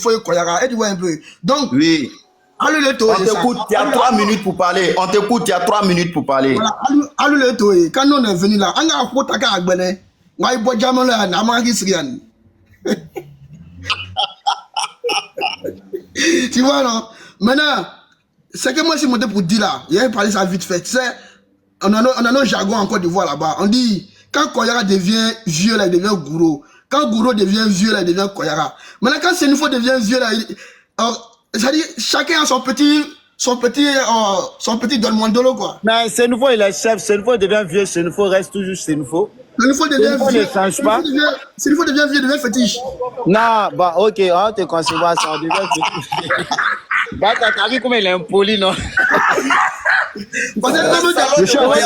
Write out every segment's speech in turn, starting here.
faut Koyara. Aide-moi un peu. Donc, oui. Alou le to. On t'écoute, il y a 3 minutes pour parler. On t'écoute, il y a 3 minutes pour parler. Voilà, Alou le to. Quand on est venu là, on a un peu de temps à Gbene. Moi, il boit jamais là, n'a pas qui Syrian. Tu vois, non? Maintenant, ce que moi, je suis monté pour dire là, il y a parlé ça vite fait. Tu sais, on a un jargon en Côte d'Ivoire là-bas. On dit, quand Koyara devient vieux là, il devient gourou. Quand gourou devient vieux là, il devient Koyara. Maintenant, quand Senufo devient vieux là, c'est-à-dire, chacun a son petit donne-moi-dolo, quoi. Non, Senufo, il est chef. Senufo devient vieux. Senufo reste toujours Senufo. Senufo devient vieux. Ne change pas. Senufo devient vieux, devient fétiche. Non, bah, ok, on te concevoir ça. On devient fétiche. Bah, t'as vu comment il est impoli, non? Parce que je suis en train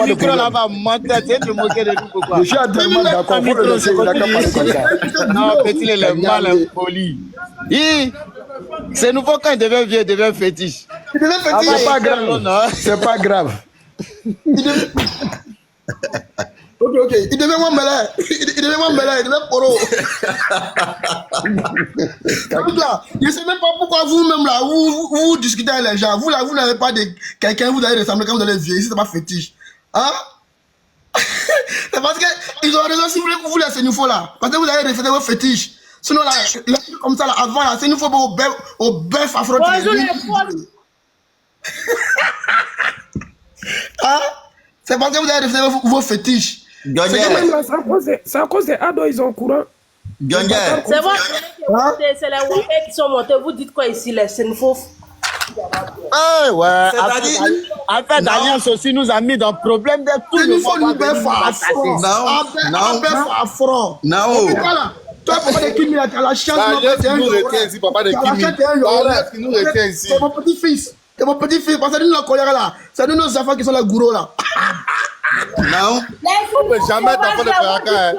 de là-bas, de moquer de nous, pourquoi? Je suis entièrement d'accord. Faut le laisser, il n'a qu'à parler comme ça. Non, petit, il est mal impoli. C'est nouveau quand il devient vieux, il devient fétiche. Il devient fétiche. C'est pas grave. C'est pas grave. Ok. Il devient moins mêlé. Il devient poro. Donc là, je ne sais même pas pourquoi vous-même là, vous discutez avec les gens. Vous là, vous n'avez pas de quelqu'un, vous allez ressembler quand vous allez vieillir. C'est pas fétiche. Hein? C'est parce qu'ils ont raison si vous voulez que vous laissez une fois là. Parce que vous allez refléter vos fétiches. Sinon là, comme ça là, avant là, c'est une fois au bœuf affronté. Bonjour les potes. Hein? C'est parce que vous allez refléter vos fétiches. C'est à cause des ados, ils ont courant. C'est vrai, c'est les Wapais qui sont montés. Vous dites quoi ici, les Senfo? Ouais. En fait, Alliance aussi nous a mis dans le problème de tout. Il faut nous faire affront. Non. Toi, papa de Kimi, tu as la chance de nous retiens ici, papa de Kimi. Nous retiens ici. C'est mon petit-fils. C'est mon petit-fils. Parce que nous, la colère là, c'est nous nos enfants qui sont les gourous là. Non. On ne peut jamais t'en faire de Karaka.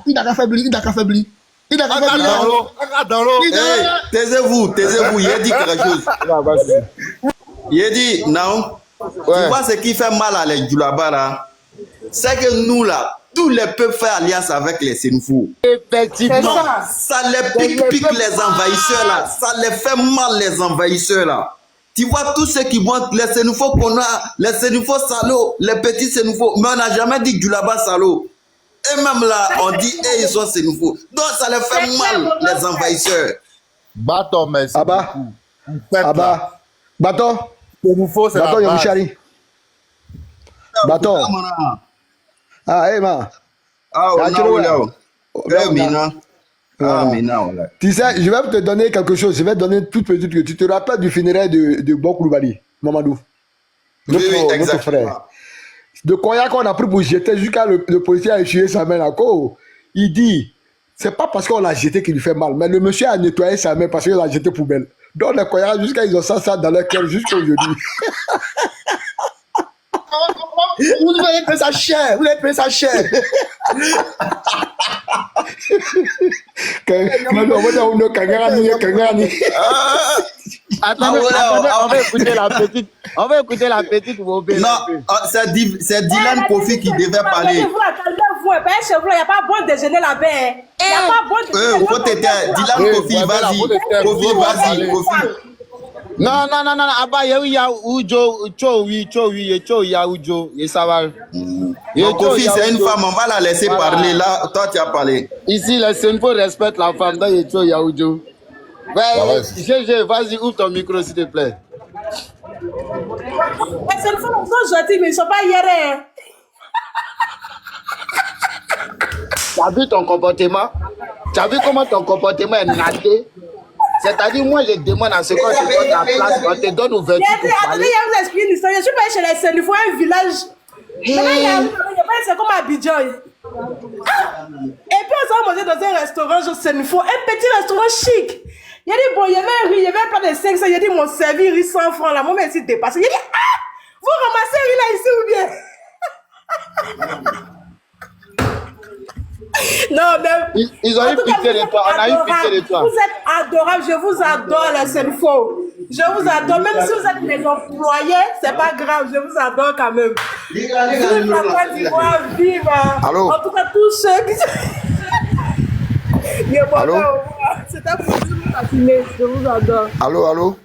Il a affaibli. Taisez-vous. Il a dit quelque chose. Il a dit, non. Tu vois ce qui fait mal à les Djoulaba là? C'est que nous là, tous les peuples font alliance avec les Senufo. Effectivement. Ça les pique les envahisseurs là. Ça les fait mal les envahisseurs là. Tu vois tous ceux qui vont, les Senufo qu'on a, les Senufo salauds, les petits Senufo, mais on n'a jamais dit Djoulaba salaud. Et même là, on dit, ils sont Senufo. Donc ça les fait mal, les envahisseurs. Baton, merci. Abba. Baton. Senufo, c'est la base. Yomichari. Baton. Ah, Emma. Tu sais, je vais te donner quelque chose. Je vais te donner une toute petite. Tu te rappelles du funérail de Bokouloubali, Mamadou? Notre frère. De Koya qu'on a pris pour jeter jusqu'à le policier a échoué sa main à cause. Il dit, c'est pas parce qu'on l'a jeté qu'il lui fait mal, mais le monsieur a nettoyé sa main parce qu'il l'a jeté poubelle. Donc les Koya, jusqu'à ils ont ça dans leur cœur jusqu'à aujourd'hui. Vous avez payé sa chair. Attends, on va écouter la petite. Non, c'est Dylan Kofi qui devait parler. Calmez-vous, il n'y a pas bon déjeuner là-bas. Il n'y a pas bon déjeuner. Dylan Kofi, vas-y. Kofi, vas-y. Non, Abba, il y a Ujo, ça va. Kofi, c'est une femme, on va la laisser parler. Là, toi, tu as parlé. Ici, les Senfo respectent la femme. Dans Yecho, il y a Ujo. Vas-y, ouvre ton micro, s'il te plaît. Les Senfo sont gentils, mais ils ne sont pas hier. Tu as vu ton comportement? Tu as vu comment ton comportement est naté? C'est-à-dire, moi, je demande à ce qu'on te donne ta place, on te donne ouverture pour parler. Attendez, il vous explique une histoire. Je suis pas chez les Senufo, un village. C'est comme Abidjan. Et puis, on s'est mangé dans un restaurant, genre Senufo, un petit restaurant chic. Il a dit, bon, il y avait un riz, il y avait un plat de 500, il a dit, mon servi riz 100 francs, là, moi, même si dépassé. Il a dit, vous ramassez riz là, ici ou bien? Non, mais... Ils ont eu pitié de toi, on a eu pitié de toi. Vous êtes adorables, je vous adore, les Senufo. Je vous adore, même si vous êtes mes employés, c'est pas grave, je vous adore quand même. Vive la Côte d'Ivoire, vive. En tout cas, tous ceux qui... Allô? C'est un plaisir fasciné. Je vous adore. Allô, allô?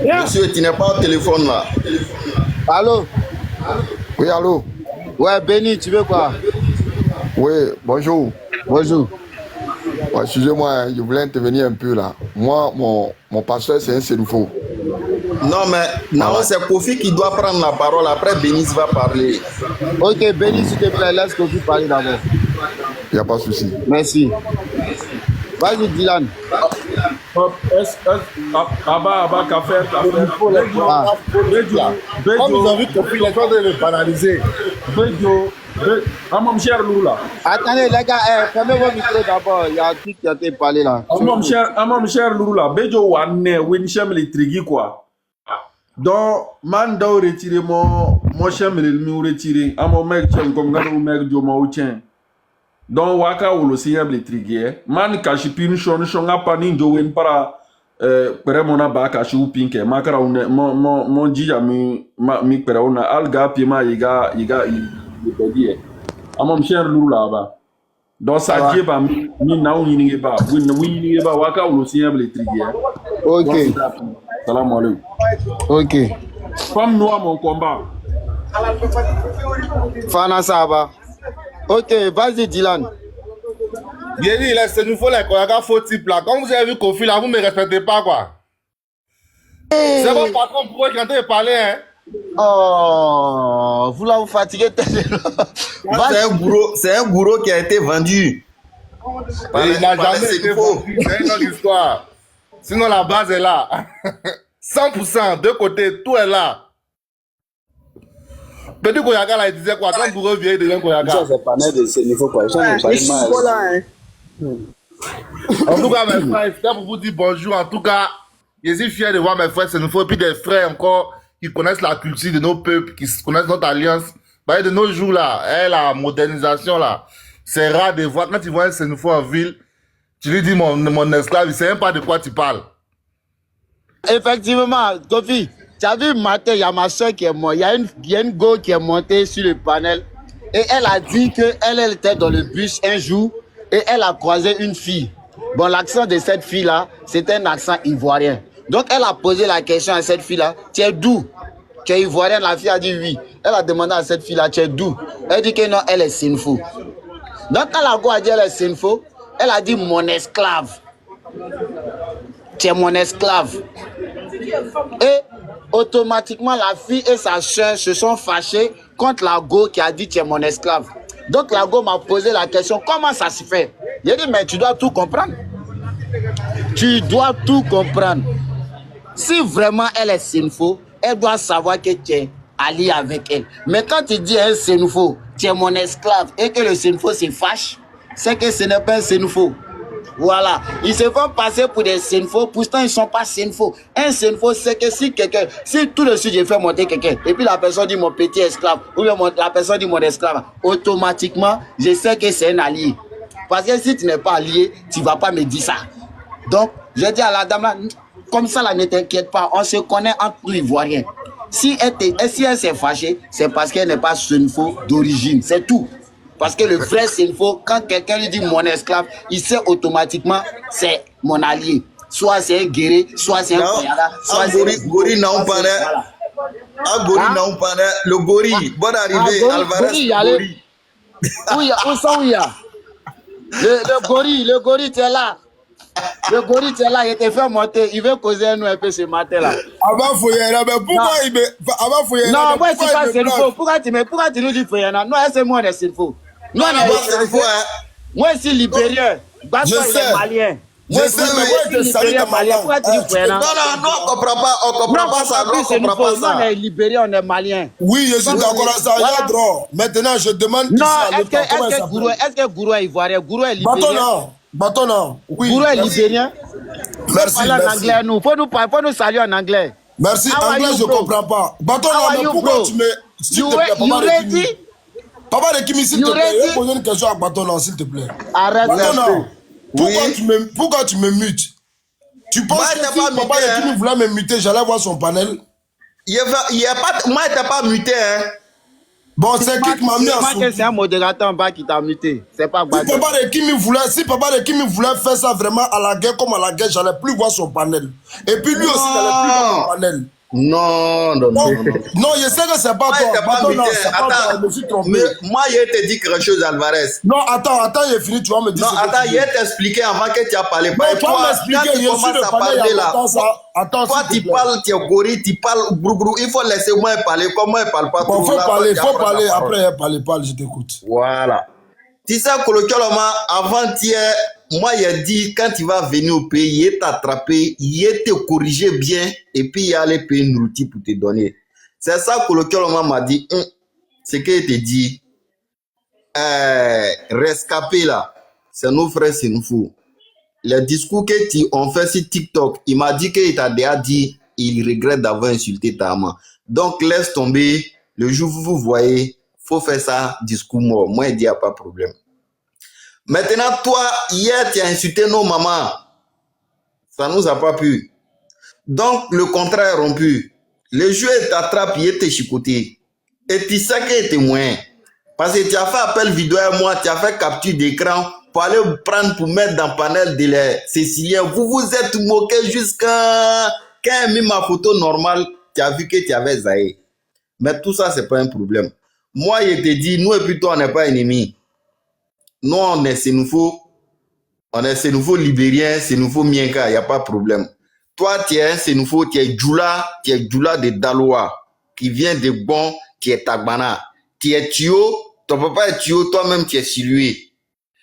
Monsieur, tu n'es pas au téléphone là. Allô? Oui, allô? Ouais, Béni, tu veux quoi? Oui, bonjour. Bonjour. Ouais, excusez-moi, hein, je voulais intervenir un peu là. Moi, mon pasteur, c'est un Sénoufo. Non, mais non, c'est Kofi qui doit prendre la parole. Après, Bénice va parler. Ok, Béni, s'il te plaît, laisse Kofi parler d'abord. Il n'y a pas de souci. Merci. Vas-y, Dylan. Abba, café. Comme ils ont vu Kofi, les gens doivent le banaliser. Mon cher Lula. Attendez, les gars, fermez vos micros d'abord. Il y a un truc qui a été parlé là. Mon cher Lula. Bejo wane, winchem le trigi quoi. Donc, man doit retirer mon chem le retirer. À mon mec, chem comme gars ou mec jo ma tien. Donc, waka ou le signal le trigi. Man kashipin shonga pani jo wen para pere mona ba kashi u pinke. Makara une mon jija mi pere una alga pima yiga mon cher Lula ba. Donc ça dit ba mi na unyinge ba. Unyinge ba waka ou le signal le trigi. Ok. Salam alaikum. Ok. Femme noire, mon combat. Fana Saba. Ok, vas-y, Dylan. Bien dit, c'est nous faut les Koyaka faux type là. Quand vous avez vu Kofi là, vous ne me respectez pas quoi. C'est mon patron pour eux qui est en train de parler hein. Oh, vous là, vous fatiguez tellement. C'est un gourou qui a été vendu. Il n'a jamais été vendu. C'est une autre histoire. Sinon la base est là. 100%, deux côtés, tout est là. Petit Koyaka là, il disait quoi? Quand Gourou vient, il devient Koyaka. Ça, c'est pas net de ce niveau quoi. Ça ne pas. En tout cas, mes frères, c'était pour vous dire bonjour. En tout cas, je suis fier de voir mes frères. C'est nous faut et puis des frères encore qui connaissent la culture de nos peuples, qui connaissent notre alliance. Bah, de nos jours là, la modernisation là, c'est rare de voir. Quand tu vois un Sénoufo en ville, tu lui dis mon esclave, il ne sait même pas de quoi tu parles. Effectivement, Kofi, tu as vu matin, il y a ma soeur qui est morte. Il y a une go qui est montée sur le panel et elle a dit qu'elle était dans le bus un jour et elle a croisé une fille. Bon, l'accent de cette fille-là, c'était un accent ivoirien. Donc, elle a posé la question à cette fille-là, tu es d'où? Tu es ivoirienne? La fille a dit oui. Elle a demandé à cette fille-là, tu es d'où? Elle dit que non, elle est Sénoufo. Donc, quand la go a dit elle est Sénoufo, elle a dit mon esclave. Tu es mon esclave. Et automatiquement, la fille et sa soeur se sont fâchées contre la go qui a dit tu es mon esclave. Donc la go m'a posé la question, comment ça se fait? J'ai dit, mais tu dois tout comprendre. Tu dois tout comprendre. Si vraiment elle est Sénoufo, elle doit savoir que tu es allié avec elle. Mais quand tu dis à un Sénoufo, tu es mon esclave, et que le Sénoufo se fâche, c'est que ce n'est pas un Sénoufo. Voilà, ils se font passer pour des Sénoufo, pourtant ils ne sont pas Sénoufo. Un Sénoufo, c'est que si tout de suite je fais monter quelqu'un, et puis la personne dit mon petit esclave, ou bien la personne dit mon esclave, automatiquement, je sais que c'est un allié. Parce que si tu n'es pas allié, tu ne vas pas me dire ça. Donc, je dis à la dame là, comme ça là, ne t'inquiète pas, on se connaît entre nous Ivoiriens. Si elle s'est fâchée, c'est parce qu'elle n'est pas Sénoufo d'origine, c'est tout. Parce que le vrai Sénoufo, quand quelqu'un lui dit mon esclave, il sait automatiquement c'est mon allié. Soit c'est un guerrier, soit c'est un Koyaka, soit c'est un Gori n'a pas le Gori. Bonne arrivée, Alvarez. Gori. Où sont il y a? Le Gori, tu es là. Le Gori, tu es là, il te fait monter. Il veut causer nous un peu ce matin là. Avant Foyena, mais pourquoi il me. Avant Foyena. Non, moi, c'est pas Sénoufo. Pourquoi tu nous dis Foyena? Non, c'est moi, on est Sénoufo. Nous, on est Sénoufo. Moi, je suis libérien. Bato, il est malien. Je sais, mais moi, je suis libérien malien. Pourquoi tu dis Foyena? Non, on comprend pas ça. Non, on est libérien, on est malien. Oui, je suis d'accord à ça. Yadro. Maintenant, je demande. Non, est-ce que Gourou est ivoirien? Gourou est libérien? Bâton, non. Oui. Gourou est libérien? Merci. Faut nous saluer en anglais. Merci. Anglais, je ne comprends pas. Bâton, non, mais pourquoi tu me. S'il te plaît, Papa de Kimi, s'il te plaît, je vais poser une question à Bâton, s'il te plaît. Arrête. Bâton, pourquoi tu me mutes? Tu penses que si Papa de Kimi voulait me muter, j'allais voir son panel? Moi, il n'était pas muté, hein. Bon, c'est qui m'a mis en sous. C'est un modérateur en bas qui t'a muté. C'est pas Gbadon. Si papa de Kimi voulait faire ça vraiment à la guerre comme à la guerre, j'allais plus voir son panel. Et puis lui aussi, j'allais plus voir son panel. Non, je sais que c'est pas toi. Attends, je me suis trompé. Mais moi, je te dis quelque chose, Alvarez. Non, attends, j'ai fini, tu vas me dire. Non, attends, je vais t'expliquer avant que tu as parlé. Non, tu vas m'expliquer, je suis le panel là. Attends, toi, tu parles, tu es gorille, tu parles brou. Il faut laisser moi parler. Comme moi, je ne parle pas trop. Faut parler. Après, parle, je t'écoute. Voilà. Tu sais, colloquialement, avant-hier, moi, j'ai dit, quand tu vas venir au pays, il t'attraper, il te corriger bien, et puis il y a les pays nourriture pour te donner. C'est ça, colloquialement, m'a dit, ce qu'il te dit, rescapé là, c'est nos frères, c'est nous fous. Les discours que tu ont fait sur TikTok, il m'a dit qu'il t'a déjà dit, il regrette d'avoir insulté ta maman. Donc, laisse tomber, le jour où vous voyez, faut faire ça, discours mort. Moi, il dit, il n'y a pas de problème. Maintenant, toi, hier, tu as insulté nos mamans. Ça ne nous a pas plu. Donc, le contrat est rompu. Le jeu t'attrape, il te chicoté. Et tu sais qu'il est témoin. Parce que tu as fait appel vidéo à moi, tu as fait capture d'écran pour aller prendre pour mettre dans le panel de les Céciliens. Vous vous êtes moqué jusqu'à quand il a mis ma photo normale, tu as vu que tu avais zaï. Mais tout ça, ce n'est pas un problème. Moi, je te dis, nous et puis toi, on n'est pas ennemis. Nous, on est Sénoufo libérien, Sénoufo Mienka, il n'y a pas de problème. Toi, tu es un Sénoufo, tu es Djoula de Daloa, qui vient de Bon, qui est Tagbana. Tu es Tio, ton papa est Tio, toi-même tu es Silué.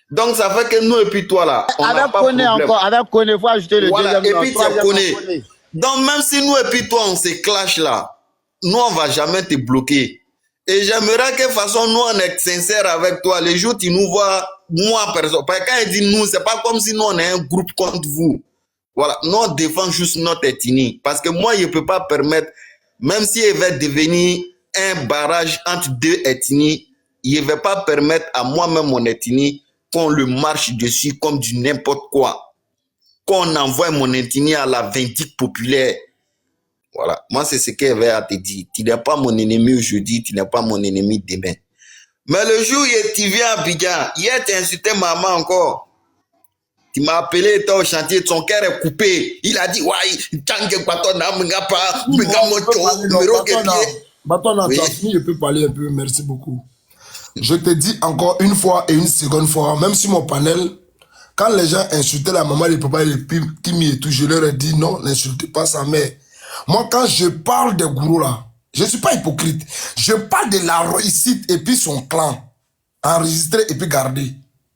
Donc, ça fait que nous et puis toi là, on n'a pas de problème. Avec Koné, il faut ajouter le voilà, deuxième. Et puis tu es Koné. Donc, même si nous et puis toi, on se clash là, nous, on ne va jamais te bloquer. Et j'aimerais que de toute façon, nous, on est sincères avec toi. Les jours, tu nous vois, moi, personne. Parce que quand il dit nous, c'est pas comme si nous, on est un groupe contre vous. Voilà. Nous, on défend juste notre ethnie. Parce que moi, je ne peux pas permettre, même si il va devenir un barrage entre deux ethnies, je ne vais pas permettre à moi-même, mon ethnie, qu'on le marche dessus comme du n'importe quoi. Qu'on envoie mon ethnie à la vindicte populaire. Voilà, moi c'est ce qu'elle va te dire. Tu n'es pas mon ennemi aujourd'hui, tu n'es pas mon ennemi demain. Mais le jour où tu viens à Abidjan, hier tu as insulté maman encore. Tu m'as appelé, tu es au chantier, son cœur est coupé. Il a dit, ouais, je peux parler un peu, merci beaucoup. Je te dis encore une fois et une seconde fois, même si mon panel, quand les gens insultaient la maman, les papas, les Kimi et tout, je leur ai dit non, n'insultez pas sa mère. Moi, quand je parle de Gourou là, je ne suis pas hypocrite. Je parle de la réussite et puis son clan. Enregistré et puis gardé.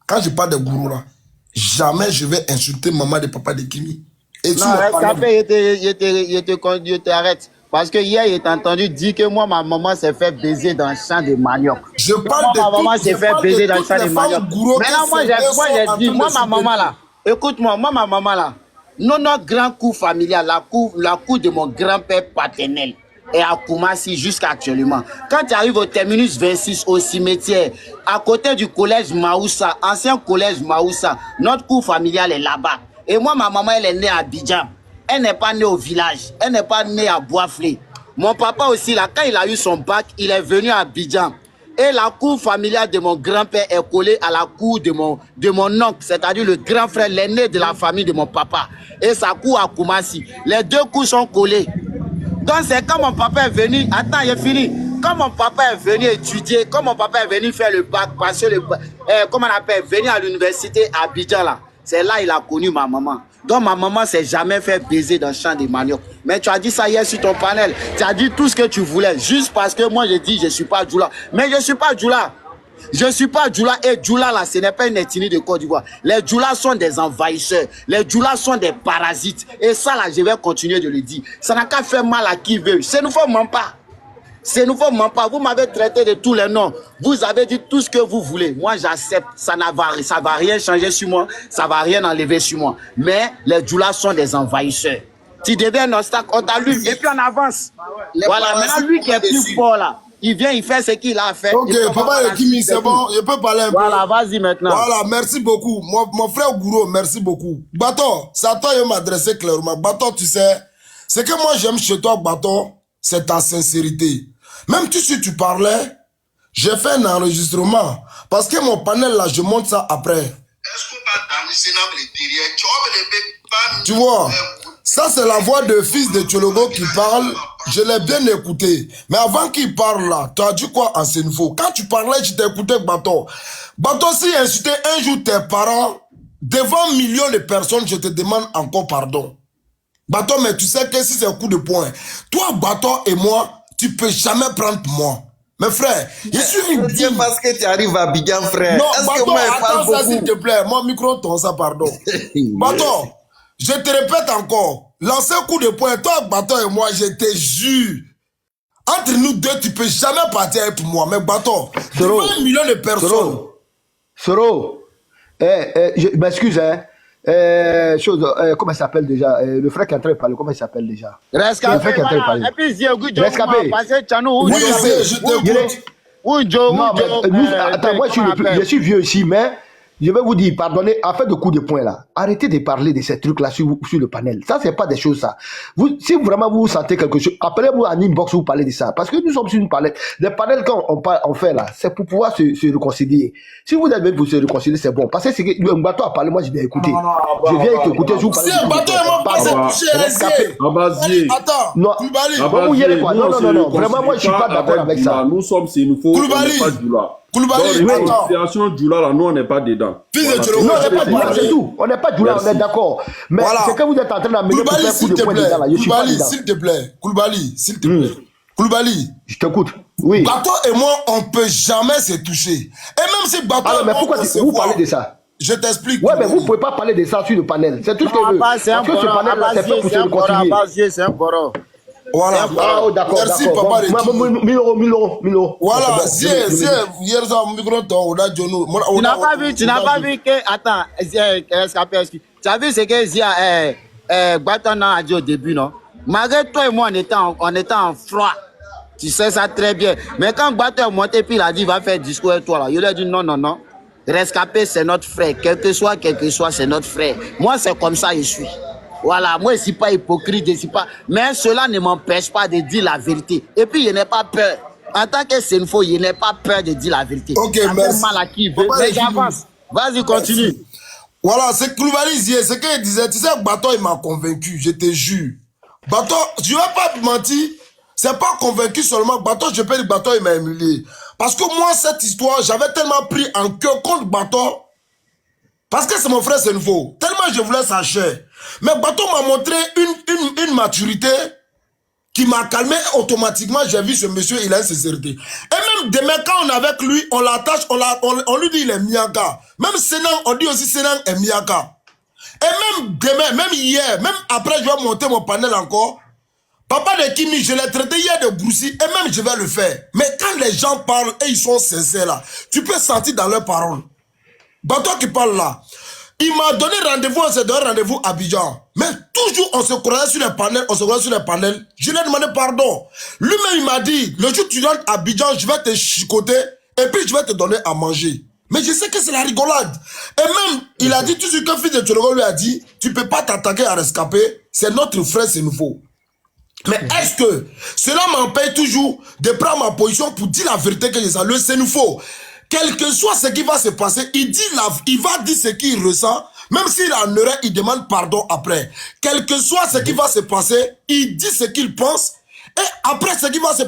Quand je parle de Gourou là, jamais je vais insulter maman et papa de Kimi. Et non, je t'arrête. Parce que hier, il t'a entendu dire que moi, ma maman s'est fait baiser dans le champ de manioc. Je parle de ma maman s'est fait baiser dans le champ de manioc. Maintenant, moi, j'ai dit, moi, ma maman là, écoute-moi, moi, ma maman là, notre grand coup familial, la cour de mon grand-père paternel est à Koumassi jusqu'à actuellement. Quand tu arrives au terminus 26 au cimetière, à côté du collège Maoussa, ancien collège Maoussa, notre cour familial est là-bas. Et moi, ma maman, elle est née à Abidjan. Elle n'est pas née au village. Elle n'est pas née à Boisflé. Mon papa aussi, là, quand il a eu son bac, il est venu à Abidjan. Et la cour familiale de mon grand-père est collée à la cour de mon oncle, c'est-à-dire le grand frère, l'aîné de la famille de mon papa. Et sa cour à Koumassi. Les deux cours sont collés. Donc c'est quand mon papa est venu, attends, il est fini. Quand mon papa est venu étudier, quand mon papa est venu faire le bac, passer comment on appelle, venir à l'université à Abidjan là, c'est là qu'il a connu ma maman. Donc ma maman s'est jamais fait baiser dans le champ de manioc. Mais tu as dit ça hier sur ton panel. Tu as dit tout ce que tu voulais. Juste parce que moi j'ai dit je ne suis pas Djoula. Mais je ne suis pas Djoula. Je ne suis pas Djoula. Et Djoula là, ce n'est pas une ethnie de Côte d'Ivoire. Les Djoulas sont des envahisseurs. Les Djoulas sont des parasites. Et ça là, je vais continuer de le dire. Ça n'a qu'à faire mal à qui veut. Ça ne faut même pas. C'est nouveau, pas. Vous m'avez traité de tous les noms. Vous avez dit tout ce que vous voulez. Moi, j'accepte. Ça va rien changer sur moi. Ça va rien enlever sur moi. Mais les Djoulas sont des envahisseurs. Tu deviens un obstacle, on t'a lu. Et puis on avance. Voilà, maintenant lui qui est plus fort là. Il vient, il fait ce qu'il a fait. Ok, papa Kimi, c'est bon. Je peux parler un peu. Voilà, vas-y maintenant. Voilà, merci beaucoup. Mon frère Gouro, merci beaucoup. Bato, c'est à toi de m'adresser clairement. Bato, tu sais, ce que moi j'aime chez toi, Bato, c'est ta sincérité. Même si tu parlais, J'ai fait un enregistrement. Parce que mon panel là, je monte ça après. Est-ce qu'on va dans le Sénat tu vois, ça c'est la voix de fils de Tchologo qui parle. Je l'ai bien écouté. Mais avant qu'il parle là, tu as dit quoi en Sénifo? Quand tu parlais, je t'ai écouté, Bato. Bato, si insulté un jour tes parents, devant millions de personnes, je te demande encore pardon. Bato, mais tu sais que si c'est un coup de poing, toi, Bato et moi, tu peux jamais prendre moi. Mais frère, je suis une C'est parce que tu arrives à Abidjan, frère. Non, Est-ce que Bato, moi, je parle attends ça beaucoup? s'il te plaît. Mon micro, ton ça, pardon. Bato, je te répète encore. L'ancien coup de poing, toi, Bato et moi, je te jure. Entre nous deux, tu peux jamais partir avec moi. Mais Bato, devant 1 million de personnes. Soro, je m'excuse, hein. Comment il s'appelle déjà? Le frère qui est en train de parler, comment il s'appelle déjà? Rescapé, voilà. Et puis, Rescapé. Oui, je t'écoute. Non, mais attends, moi je suis vieux ici, mais je vais vous dire, pardonnez, en fait de coup de poing là, arrêtez de parler de ces trucs là sur le panel. Ça, c'est pas des choses ça. Si vraiment vous sentez quelque chose, appelez-moi en inbox vous parlez de ça. Parce que nous sommes sur une palette. Les panels quand on fait là, c'est pour pouvoir se réconcilier. Si vous êtes même pour se réconcilier, c'est bon. Parce que c'est que le bateau a parlé, moi je viens écouter. Je viens t'écouter, je vous parle. Si un bateau est mort, touché, attends, non, non, vraiment moi je suis pas d'accord avec ça. Nous sommes Sénifo, on n'est pas Djoula. Koulibaly, attends. La situation Djoula, là, nous, on n'est pas dedans. Fils de Tchologo, on n'est pas Djoula, c'est tout. On n'est pas Djoula, on est d'accord. Mais c'est que vous êtes en train d'amener pour faire coup de poing dedans, là. Je suis pas dedans. S'il te plaît. Koulibaly, s'il te plaît. Koulibaly. Je t'écoute. Oui. Bato et moi, on peut jamais se toucher. Et même si Bato... Alors, mais pourquoi vous parlez de ça? Je t'explique. Ouais, mais vous ne pouvez pas parler de ça sur le panel. C'est tout ce que je veux. Parce que ce panel-là, c'est fait pour se réconcilier. C'est un boro. Voilà. Oh, d'accord, merci, d'accord. papa. 1000 euros. Voilà, hier, ça, micro, tu n'as pas vu que. Attends, tu as vu ce que Zia Guatana a dit au début, non? Malgré toi et moi, on était en froid. Tu sais ça très bien. Mais quand Guato est monté, puis il a dit, va faire discours avec toi, là. Il a dit, non. Rescapé, c'est notre frère. Quel que soit, c'est notre frère. Moi, c'est comme ça, je suis. Voilà, moi, je ne suis pas hypocrite, je ne suis pas... Mais cela ne m'empêche pas de dire la vérité. Et puis, je n'ai pas peur. En tant que Sénifo, je n'ai pas peur de dire la vérité. Ok, merci. Mal à qui veut. Mais j'avance. Vas-y, continue. Merci. Voilà, c'est Koulibaly, ce qu'il disait. Tu sais, Bato, il m'a convaincu, je te jure. Bato, je ne vais pas te mentir. C'est pas convaincu seulement. Bato, je peux dire Bato, il m'a humilié. Parce que moi, cette histoire, j'avais tellement pris en cœur contre Bato. Parce que c'est mon frère Sénifo. Tellement je voulais sa chair. Mais Bato m'a montré une maturité qui m'a calmé. Automatiquement, j'ai vu ce monsieur, il a une sincérité. Et même demain, quand on est avec lui, on l'attache, on lui dit il est Miyaka. Même Sénan, on dit aussi Sénan est Miyaka. Et même demain, même hier, même après, je vais monter mon panel encore. Papa de Kimi, je l'ai traité hier de Broussi, et même je vais le faire. Mais quand les gens parlent et ils sont sincères là, tu peux sentir dans leurs paroles. Bato qui parle là, il m'a donné rendez-vous, on s'est donné rendez-vous à Abidjan. Mais toujours on se croisait sur les panels, je lui ai demandé pardon. Lui-même il m'a dit, le jour où tu rentres à Abidjan, je vais te chicoter et puis je vais te donner à manger. Mais je sais que c'est la rigolade. Et même, il a dit tout ce que fils de Tchologo lui a dit, tu ne peux pas t'attaquer à Rescapé, c'est notre frère, c'est nouveau. Mais est-ce que cela m'empêche toujours de prendre ma position pour dire la vérité que je sais, c'est nouveau. Quel que soit ce qui va se passer, il va dire ce qu'il ressent. Même s'il en aurait, il demande pardon après. Quel que soit ce qui va se passer, il dit ce qu'il pense. Et après, ce qui va se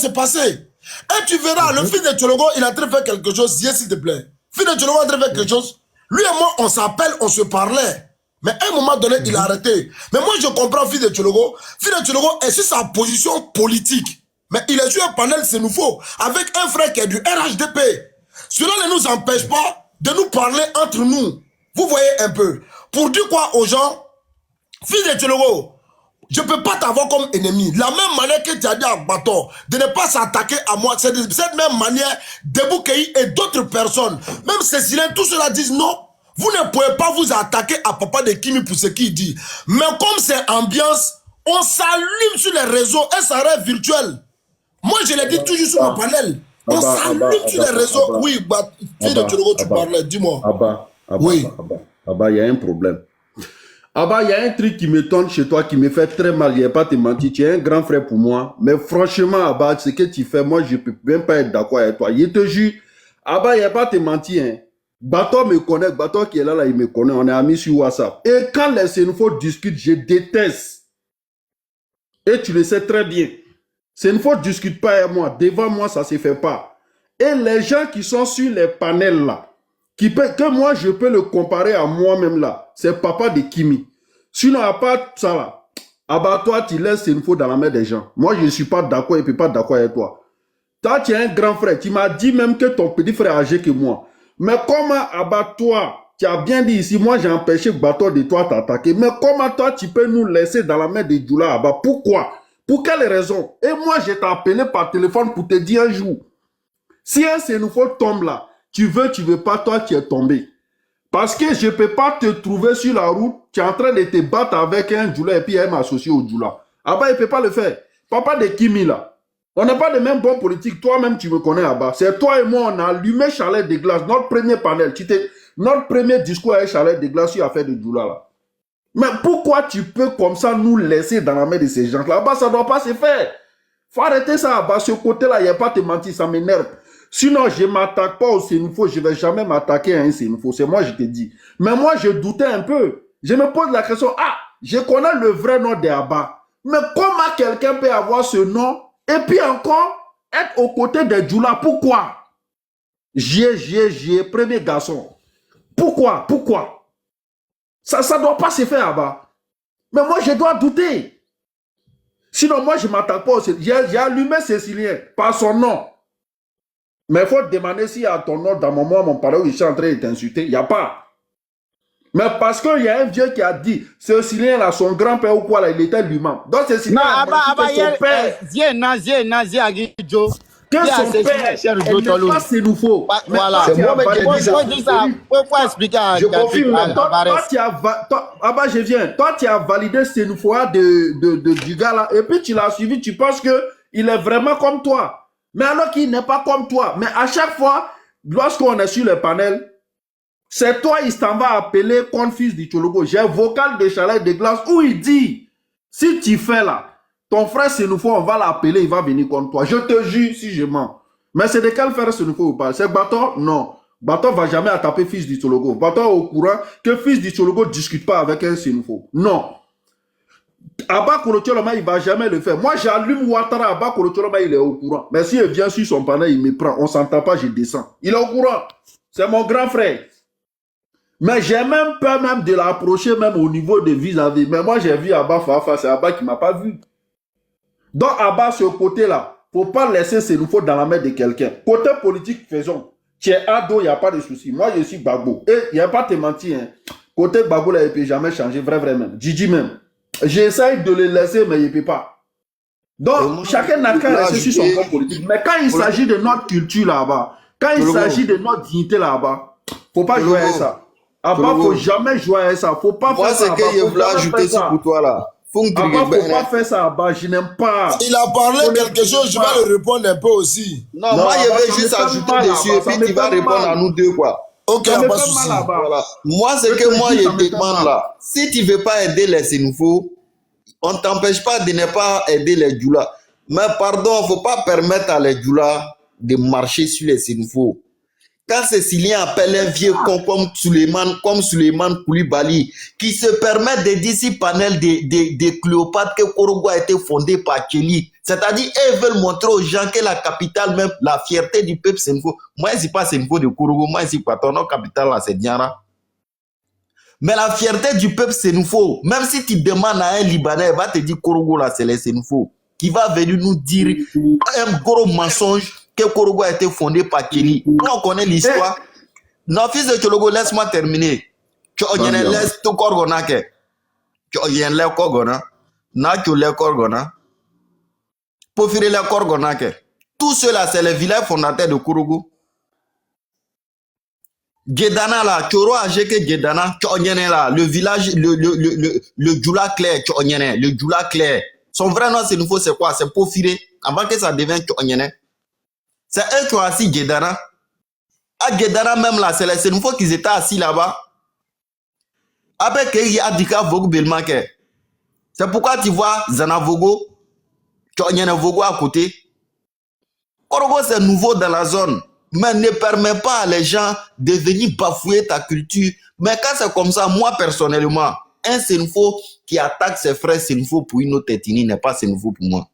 passer. Et tu verras, le fils de Tchologo, il est en train de faire quelque chose. Yes, s'il te plaît. Fils de Tchologo est en train de faire quelque chose. Lui et moi, on s'appelle, on se parlait. Mais à un moment donné, il a arrêté. Mais moi, je comprends fils de Tchologo. Fils de Tchologo est sur sa position politique. Mais il est sur un panel, c'est nouveau. Avec un frère qui est du RHDP. Cela ne nous empêche pas de nous parler entre nous. Vous voyez un peu. Pour dire quoi aux gens, fils de Tchologo, je ne peux pas t'avoir comme ennemi. La même manière que tu as dit à Bato de ne pas s'attaquer à moi, c'est de cette même manière Deboukei et d'autres personnes. Même Cécilien, tout cela disent non. Vous ne pouvez pas vous attaquer à Papa de Kimi pour ce qu'il dit. Mais comme c'est ambiance, on s'allume sur les réseaux et ça reste virtuel. Moi, je l'ai dit toujours sur mon panel. On s'allume sur les réseaux. Oui, fils de Tchologo, tu parlais, dis-moi. Oui. Il y a un problème. Ah bah, il y a un truc qui m'étonne chez toi, qui me fait très mal. Je ne vais pas te mentir. Tu es un grand frère pour moi. Mais franchement, Abba, ce que tu fais, moi, je ne peux même pas être d'accord avec toi. Je te jure. Abba, il n'y a pas te mentir. Hein. Bato me connaît. Bato qui est là, il me connaît. On est amis sur WhatsApp. Et quand les Sénéfos discutent, je déteste. Et tu le sais très bien. Sénéfos ne discute pas avec moi. Devant moi, ça ne se fait pas. Et les gens qui sont sur les panels là, que moi je peux le comparer à moi-même là, c'est papa de Kimi. Sinon, à part ça là, toi tu laisses une faute dans la main des gens. Moi je ne suis pas d'accord et puis pas d'accord avec toi. Toi tu es un grand frère, tu m'as dit même que ton petit frère est âgé que moi. Mais comment toi, tu as bien dit ici, moi j'ai empêché Bato de toi t'attaquer. Mais comment toi tu peux nous laisser dans la main de Djoula Abba? Pourquoi? Pour quelle raison? Et moi je t'ai appelé par téléphone pour te dire un jour, si un Sénéfo tombe là, tu veux pas, toi, tu es tombé. Parce que je ne peux pas te trouver sur la route, tu es en train de te battre avec un Djoula et puis elle m'associe au Djoula. Abba, il ne peut pas le faire. Papa de Kimi, là. On n'a pas de même bon politique. Toi-même, tu me connais, Abba. C'est toi et moi, on a allumé Chalet de glace. Notre premier panel, notre premier discours avec Chalet de glace sur l'affaire de Djoula, là. Mais pourquoi tu peux comme ça nous laisser dans la main de ces gens-là? Abba, ça ne doit pas se faire. Faut arrêter ça, Abba. Ce côté-là, il n'y a pas de mentir, ça m'énerve. Sinon, je ne m'attaque pas au Sénéfo, je ne vais jamais m'attaquer à un Sénéfo. C'est moi, je te dis. Mais moi, je doutais un peu. Je me pose la question, je connais le vrai nom de Abba. Mais comment quelqu'un peut avoir ce nom et puis encore être aux côtés de Djoula? Pourquoi? Premier garçon. Pourquoi? Ça ne doit pas se faire, Abba. Mais moi, je dois douter. Sinon, moi, je ne m'attaque pas au Sénéfo. J'ai allumé Cécilien par son nom. Mais il faut te demander s'il y a ton nom dans mon parole où il est en train de t'insulter. Il n'y a pas. Mais parce qu'il y a un vieux qui a dit, Cécilien là, son grand-père ou quoi là, il était lui-même. Donc Cécilien, son père. Que son père, elle n'est pas Sénéfo. Voilà. C'est moi-même qui ai dit ça. Pourquoi expliquer à Je confirme. Toi, je viens. Toi, tu as validé Sénéfo du gars là. Et puis tu l'as suivi. Tu penses qu'il est vraiment comme toi. Mais alors qu'il n'est pas comme toi. Mais à chaque fois, lorsqu'on est sur le panel, c'est toi, il s'en va appeler confus du Tchologo. J'ai un vocal de Chalet de glace où il dit, si tu fais là, ton frère Sénéfo, on va l'appeler, il va venir contre toi. Je te jure si je mens. Mais c'est de quel frère Sénéfo vous parlez? C'est Bato? Non. Bato ne va jamais attaquer fils du Tchologo. Bato est au courant que fils du Tchologo ne discute pas avec un Sénéfo. Non. Abba Kolotoloma, il ne va jamais le faire. Moi, j'allume Ouattara, Abba Kolotoloma, il est au courant. Mais s'il vient sur son panel, il me prend. On ne s'entend pas, je descends. Il est au courant. C'est mon grand frère. Mais j'ai même peur même de l'approcher, même au niveau de vis-à-vis. Mais moi, j'ai vu Abba Fafa, c'est Abba qui ne m'a pas vu. Donc, Abba, ce côté-là, il ne faut pas laisser Sénéfo dans la main de quelqu'un. Côté politique, faisons. Tu es ado, il n'y a pas de souci. Moi, je suis Bagbo. Et il n'y a pas de te mentir. Hein. Côté Bagbo, là, il ne peut jamais changer. Vrai même. Gigi même. J'essaye de le laisser, mais il ne peut pas. Donc, chacun n'a qu'à rester sur son camp politique. Mais quand il s'agit de notre culture là-bas, quand il s'agit de notre dignité là-bas, il ne faut pas jouer à ça. Abba, il ne faut jamais jouer à ça. Faut pas moi, faire ça. Moi, c'est que je voulais ajouter ça pour toi là. Abba, il ne faut pas faire ça, Abba. Je n'aime pas. Il a parlé quelque chose, je vais le répondre un peu aussi. Non, moi, je vais juste ajouter dessus et puis tu vas répondre à nous deux quoi. Ok, pas de souci. Voilà. Moi, c'est que moi, je demande là. Si tu ne veux pas aider les Sénéfos, on ne t'empêche pas de ne pas aider les Djoula. Mais pardon, il ne faut pas permettre à les Djoula de marcher sur les Sénéfos. Quand Cécilien appelle un vieux con comme Suleiman Koulibaly, qui se permet de dire si panel de Cléopâtre que Korogo a été fondé par Kelly, c'est-à-dire ils veulent montrer aux gens que la capitale, même la fierté du peuple Sénéfo. Moi, je ne suis pas Sénéfo de Korogo, moi, je suis pas ton capitale là, c'est Diara. Mais la fierté du peuple Sénéfo, même si tu demandes à un Libanais, il va te dire Korogo là, c'est les Sénéfo, qui va venir nous dire un gros mensonge que Korogo a été fondé par Kelly. On connaît l'histoire. Non, fils de Tchologo, laisse-moi terminer. Tu laisse tout Korgona ke. Tu le Korgona. Na tu le Korgona. Pour faire le Korgona ke. Tout cela, c'est le village fondateur de Korogo. Djedana là, Choro a que Djedana, là, le village, le Djoula Claire, le Djoula Claire. Son vrai nom, c'est nouveau, c'est quoi? C'est Pofiré. Avant que ça devienne Tchonyene. C'est eux qui ont assis Djedana. À Djedana même là, c'est nouveau qu'ils étaient assis là-bas. Avec Adika Vogo Belmake. C'est pourquoi tu vois Zanavogo, il y a un Vogo à côté. Korogo, c'est nouveau dans la zone. Mais ne permet pas à les gens de venir bafouer ta culture. Mais quand c'est comme ça, moi personnellement, un Senfo qui attaque ses frères Senfo pour une autre ethnie n'est pas Senfo pour moi.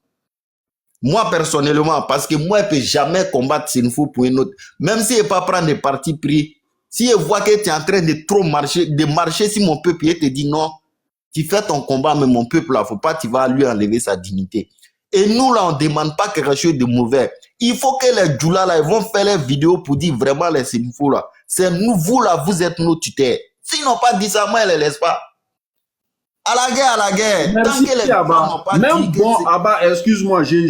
Moi personnellement, parce que moi, je ne peux jamais combattre Senfo pour une autre. Même si je ne peux pas prendre des partis pris, si je vois que tu es en train de trop marcher sur mon peuple, et te dit non, tu fais ton combat, mais mon peuple, là, faut pas, tu vas lui enlever sa dignité. Et nous, là, on ne demande pas quelque chose de mauvais. Il faut que les Djoula, là, ils vont faire les vidéos pour dire vraiment les Senfo, là. C'est nous, vous, là, vous êtes nos tuteurs. S'ils n'ont pas dit ça, moi, ils ne les laissent pas. À la guerre. Merci, Tant que les Abba. gens n'ont pas Même dit bon, que Abba, excuse-moi, j'ai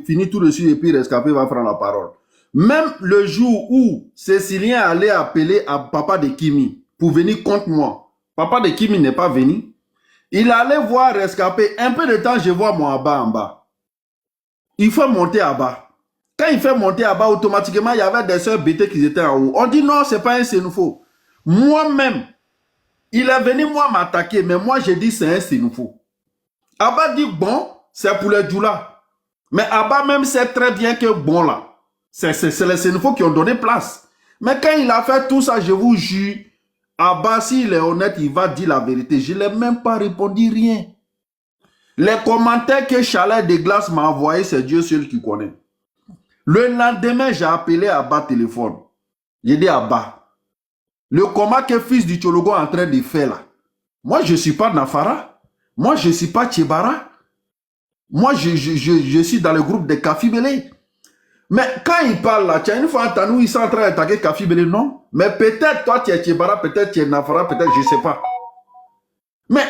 fini tout de suite et puis Rescapé va prendre la parole. Même le jour où Cécilien allait appeler à papa de Kimi pour venir contre moi, papa de Kimi n'est pas venu. Il allait voir Rescapé. Un peu de temps, je vois mon Abba en bas. Il fait monter Abba. Quand il fait monter Abba, automatiquement, il y avait des sœurs BT qui étaient en haut. On dit non, c'est pas un Sénoufo. Moi-même, il est venu, moi, m'attaquer, mais moi, j'ai dit c'est un Sénoufo. Abba dit bon, c'est pour les Djoula. Mais Abba même sait très bien que bon là, c'est les Sénoufo qui ont donné place. Mais quand il a fait tout ça, je vous jure, Abba, s'il est honnête, il va dire la vérité. Je ne l'ai même pas répondu rien. Les commentaires que Chalet de Glace m'a envoyé, c'est Dieu seul qui connaît. Le lendemain, j'ai appelé Abba téléphone. J'ai dit Abba, le combat que fils du Tchologo est en train de faire là, moi je ne suis pas Nafara, moi je ne suis pas Tchebara, moi je suis dans le groupe de Kafi Bele. Mais quand il parle là, tu as une fois entendu, ils sont en train d'attaquer Kafi Bele, non? Mais peut-être toi tu es Tchebara, peut-être tu es Nafara, peut-être je ne sais pas. Mais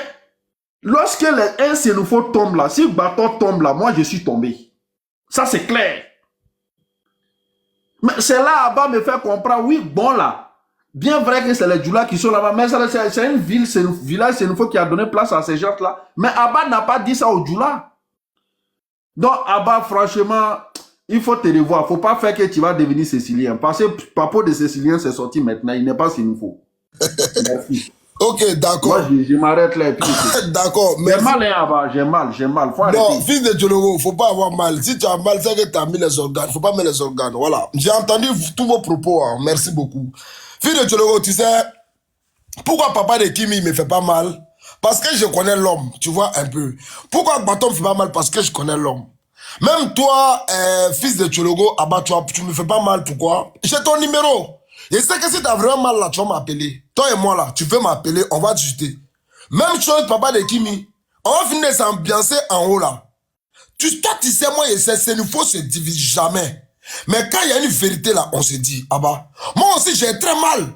lorsque un Sénoufo tombe là, si le bateau tombe là, moi je suis tombé. Ça c'est clair. Mais c'est là, Abba me fait comprendre, oui, bon là. Bien vrai que c'est les Djoula qui sont là-bas, mais c'est une ville, c'est un village Sénoufo qui a donné place à ces gens-là. Mais Abba n'a pas dit ça aux Djoula. Donc Abba, franchement, il faut te revoir. Il ne faut pas faire que tu vas devenir Cécilien. Parce que Papo de Cécilien s'est sorti maintenant. Il n'est pas Sénoufo. Merci. Ok, d'accord. Moi, je m'arrête là. D'accord. J'ai mal, hein, Abba. J'ai mal. Faut arrêter. Non, fils de Tchologo, il ne faut pas avoir mal. Si tu as mal, c'est que tu as mis les organes. Il ne faut pas mettre les organes. Voilà. J'ai entendu tous vos propos. Hein. Merci beaucoup. Fils de Tchologo, tu sais, pourquoi papa de Kimi me fait pas mal? Parce que je connais l'homme, tu vois un peu. Pourquoi Baton me fait pas mal? Parce que je connais l'homme. Même toi, fils de Tchologo, Abba, tu me fais pas mal. Pourquoi? J'ai ton numéro. Je sais que si tu as vraiment mal là, tu vas m'appeler. Toi et moi là, tu veux m'appeler, on va discuter. Même chose, papa de Kimi. On va finir de s'ambiancer en haut là. Toi, tu sais, moi, je sais, Sénoufo se divise jamais. Mais quand il y a une vérité là, on se dit, ah bah, moi aussi j'ai très mal.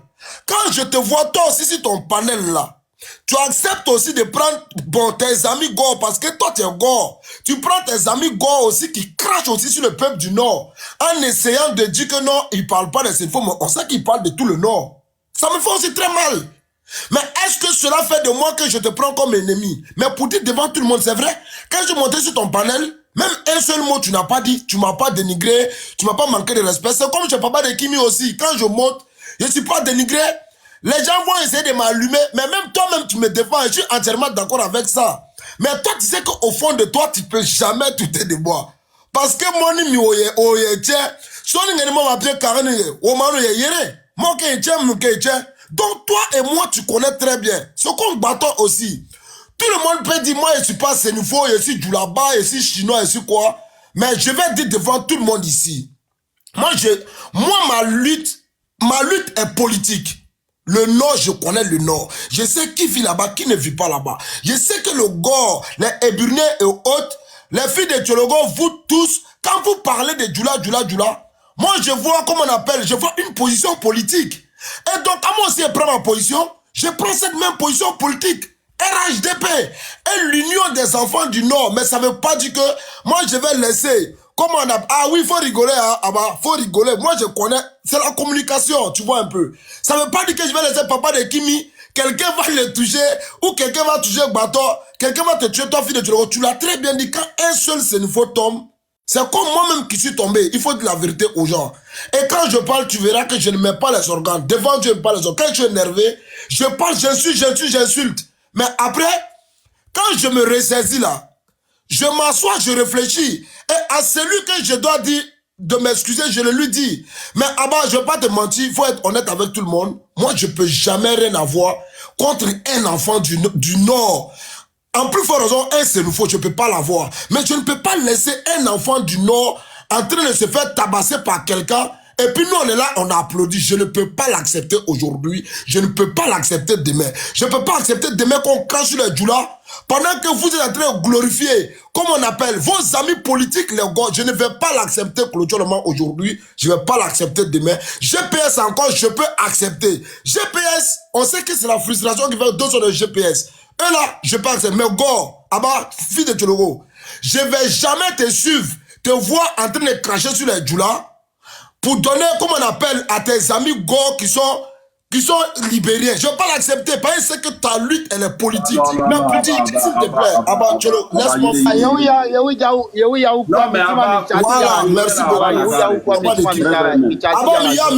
Quand je te vois toi aussi sur ton panel là, tu acceptes aussi de prendre bon, tes amis Gore parce que toi tu es Gore. Tu prends tes amis Gore aussi qui crachent aussi sur le peuple du Nord en essayant de dire que non, ils ne parlent pas de Sénoufo, mais on sait qu'ils parlent de tout le Nord. Ça me fait aussi très mal. Mais est-ce que cela fait de moi que je te prends comme ennemi? Mais pour dire devant tout le monde, c'est vrai, quand je montais sur ton panel, même un seul mot tu n'as pas dit, tu m'as pas dénigré, tu m'as pas manqué de respect. C'est comme chez papa de Kimi aussi, quand je monte, je ne suis pas dénigré. Les gens vont essayer de m'allumer, mais même toi-même tu me défends, je suis entièrement d'accord avec ça. Mais toi tu sais qu'au fond de toi, tu ne peux jamais douter de moi. Parce que moi, je suis donc toi et moi, tu connais très bien. Ce qu'on bâton aussi. Tout le monde peut dire, moi, je ne suis pas Sénoufo, je suis Djoulaba, je suis chinois, je suis quoi. Mais je vais dire devant tout le monde ici. Moi, ma lutte est politique. Le Nord, je connais le Nord. Je sais qui vit là-bas, qui ne vit pas là-bas. Je sais que le Gore, les Éburnais et autres, les filles de Tchologo, vous tous, quand vous parlez de Djoula, moi, je vois, comment on appelle, je vois une position politique. Et donc, à moi aussi, je prends ma position, je prends cette même position politique. RHDP et l'Union des enfants du Nord. Mais ça ne veut pas dire que moi, je vais laisser. Comment on a... Ah oui, il faut rigoler. Hein? Ah bah, faut rigoler. Moi, je connais. C'est la communication, tu vois un peu. Ça ne veut pas dire que je vais laisser papa de Kimi. Quelqu'un va le toucher. Ou quelqu'un va toucher le bâton. Quelqu'un va te tuer, toi, fille de Tchologo. Tu l'as très bien dit. Quand un seul Sénoufo tombe, C'est comme moi-même qui suis tombé. Il faut dire la vérité aux gens. Et quand je parle, tu verras que je ne mets pas les organes. Devant Dieu, je ne mets pas les organes. Quand je suis énervé, je parle, j'insulte. Mais après, quand je me ressaisis là, je m'assois, je réfléchis. Et à celui que je dois dire de m'excuser, je le lui dis. Mais Abba, je ne vais pas te mentir, il faut être honnête avec tout le monde. Moi, je ne peux jamais rien avoir contre un enfant du Nord. En plus forte raison, un Sénoufo, je ne peux pas l'avoir. Mais je ne peux pas laisser un enfant du Nord en train de se faire tabasser par quelqu'un. Et puis nous, on est là, on a applaudi. Je ne peux pas l'accepter aujourd'hui. Je ne peux pas l'accepter demain. Je ne peux pas accepter demain qu'on crache sur les djoulas pendant que vous êtes en train de glorifier, comme on appelle, vos amis politiques, les gars. Je ne vais pas l'accepter clôturement aujourd'hui. Je ne vais pas l'accepter demain. GPS encore, je peux accepter. GPS, on sait que c'est la frustration qui fait deux sur le GPS. Et là, je peux accepter. Mais gars, Abba, fils de Tchologo, je ne vais jamais te suivre, te voir en train de cracher sur les djoulas pour donner, comme on appelle, à tes amis gars qui sont libériens. Je ne vais pas l'accepter parce que ta lutte, elle est politique. Mais politique, s'il te plaît, Abba, laisse-moi faire. Non, mais Abba, voilà, merci beaucoup. Abba, il y a il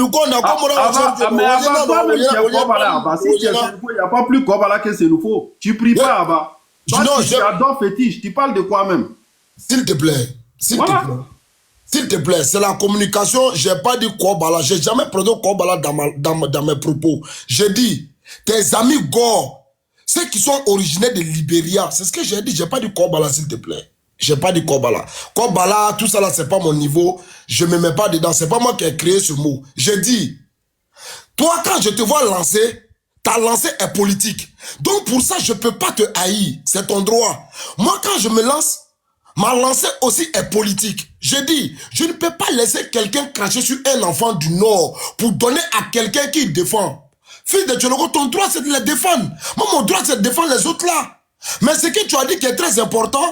n'y a pas plus Kobala que Sénoufo. Tu pries pas, Abba. Non, tu adores fétiche. Tu parles de quoi même? S'il te plaît. S'il te plaît. S'il te plaît, c'est la communication. Je n'ai pas dit Kobala. Je n'ai jamais pris Kobala dans mes propos. J'ai dit, tes amis Gore, ceux qui sont originaires de Libéria, c'est ce que j'ai dit. Je n'ai pas dit Kobala, s'il te plaît. Je n'ai pas dit Kobala. Kobala, tout ça là, c'est pas mon niveau. Je ne me mets pas dedans. C'est pas moi qui ai créé ce mot. J'ai dit, toi, quand je te vois lancer, ta lancée est politique. Donc pour ça, je ne peux pas te haïr. C'est ton droit. Moi, quand je me lance, ma lancée aussi est politique. J'ai dit, je ne peux pas laisser quelqu'un cracher sur un enfant du Nord pour donner à quelqu'un qui défend. Fils de Tchologo, ton droit c'est de les défendre. Moi, mon droit c'est de défendre les autres là. Mais ce que tu as dit qui est très important,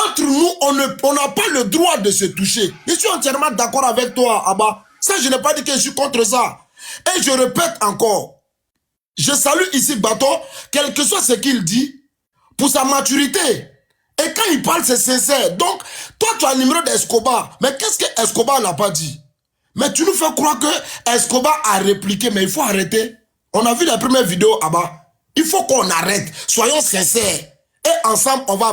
entre nous, on n'a pas le droit de se toucher. Je suis entièrement d'accord avec toi, Abba. Ça, je n'ai pas dit que je suis contre ça. Et je répète encore, je salue ici Baton, quel que soit ce qu'il dit, pour sa maturité. Et quand il parle, c'est sincère. Donc, toi, tu as le numéro d'Escobar. Mais qu'est-ce que Escobar n'a pas dit? Mais tu nous fais croire que Escobar a répliqué. Mais il faut arrêter. On a vu la première vidéo là-bas. Il faut qu'on arrête. Soyons sincères. Et ensemble, on va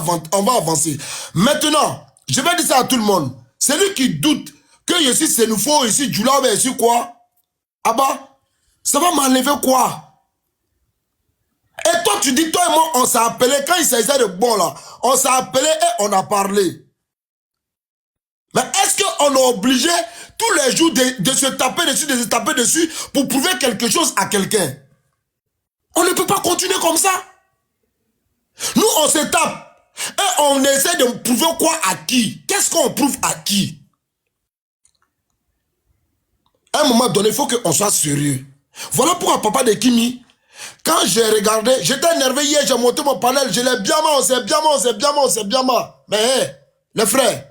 avancer. Maintenant, je vais dire ça à tout le monde. Celui qui doute que ici, c'est nous faux, ici, Djoula, mais ici, quoi? Ah bah, ça va m'enlever quoi? Et toi, tu dis, toi et moi, on s'est appelé, quand il s'agissait de bon là, on s'est appelé et on a parlé. Mais est-ce qu'on est obligé tous les jours de se taper dessus, pour prouver quelque chose à quelqu'un? On ne peut pas continuer comme ça. Nous, on se tape et on essaie de prouver quoi à qui? Qu'est-ce qu'on prouve à qui? À un moment donné, il faut qu'on soit sérieux. Voilà pourquoi papa de Kimi, quand j'ai regardé, j'étais énervé hier, j'ai monté mon panel, je l'ai bien mal, on s'est bien mal. Mais hey, les frères,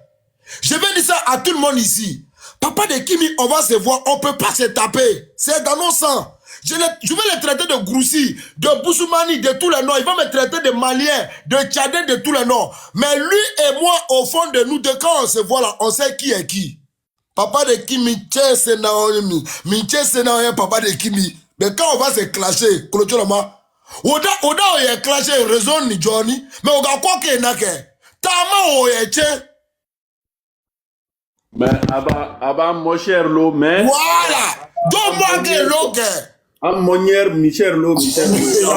je vais dire ça à tout le monde ici. Papa de Kimi, on va se voir, on ne peut pas se taper. C'est dans nos sangs. Je vais les traiter de Groussi, de Boussoumani, de tous les noms. Il va me traiter de Maliens, de Tchadien, de tous les noms. Mais lui et moi, au fond de nous, de quand on se voit là, on sait qui est qui. Papa de Kimi, c'est Naomi. C'est Naomi, papa de Kimi. Mais quand on va se clasher, clôturement, Oda on y est clashé, raison ni Johnny, mais on va quoi qu'il y a que. Tama on y est. Mais Abba, mon cher Lo, mais. Voilà! Donne-moi que l'eau que. Ah, mon cher Michel Lo, Michel Lo.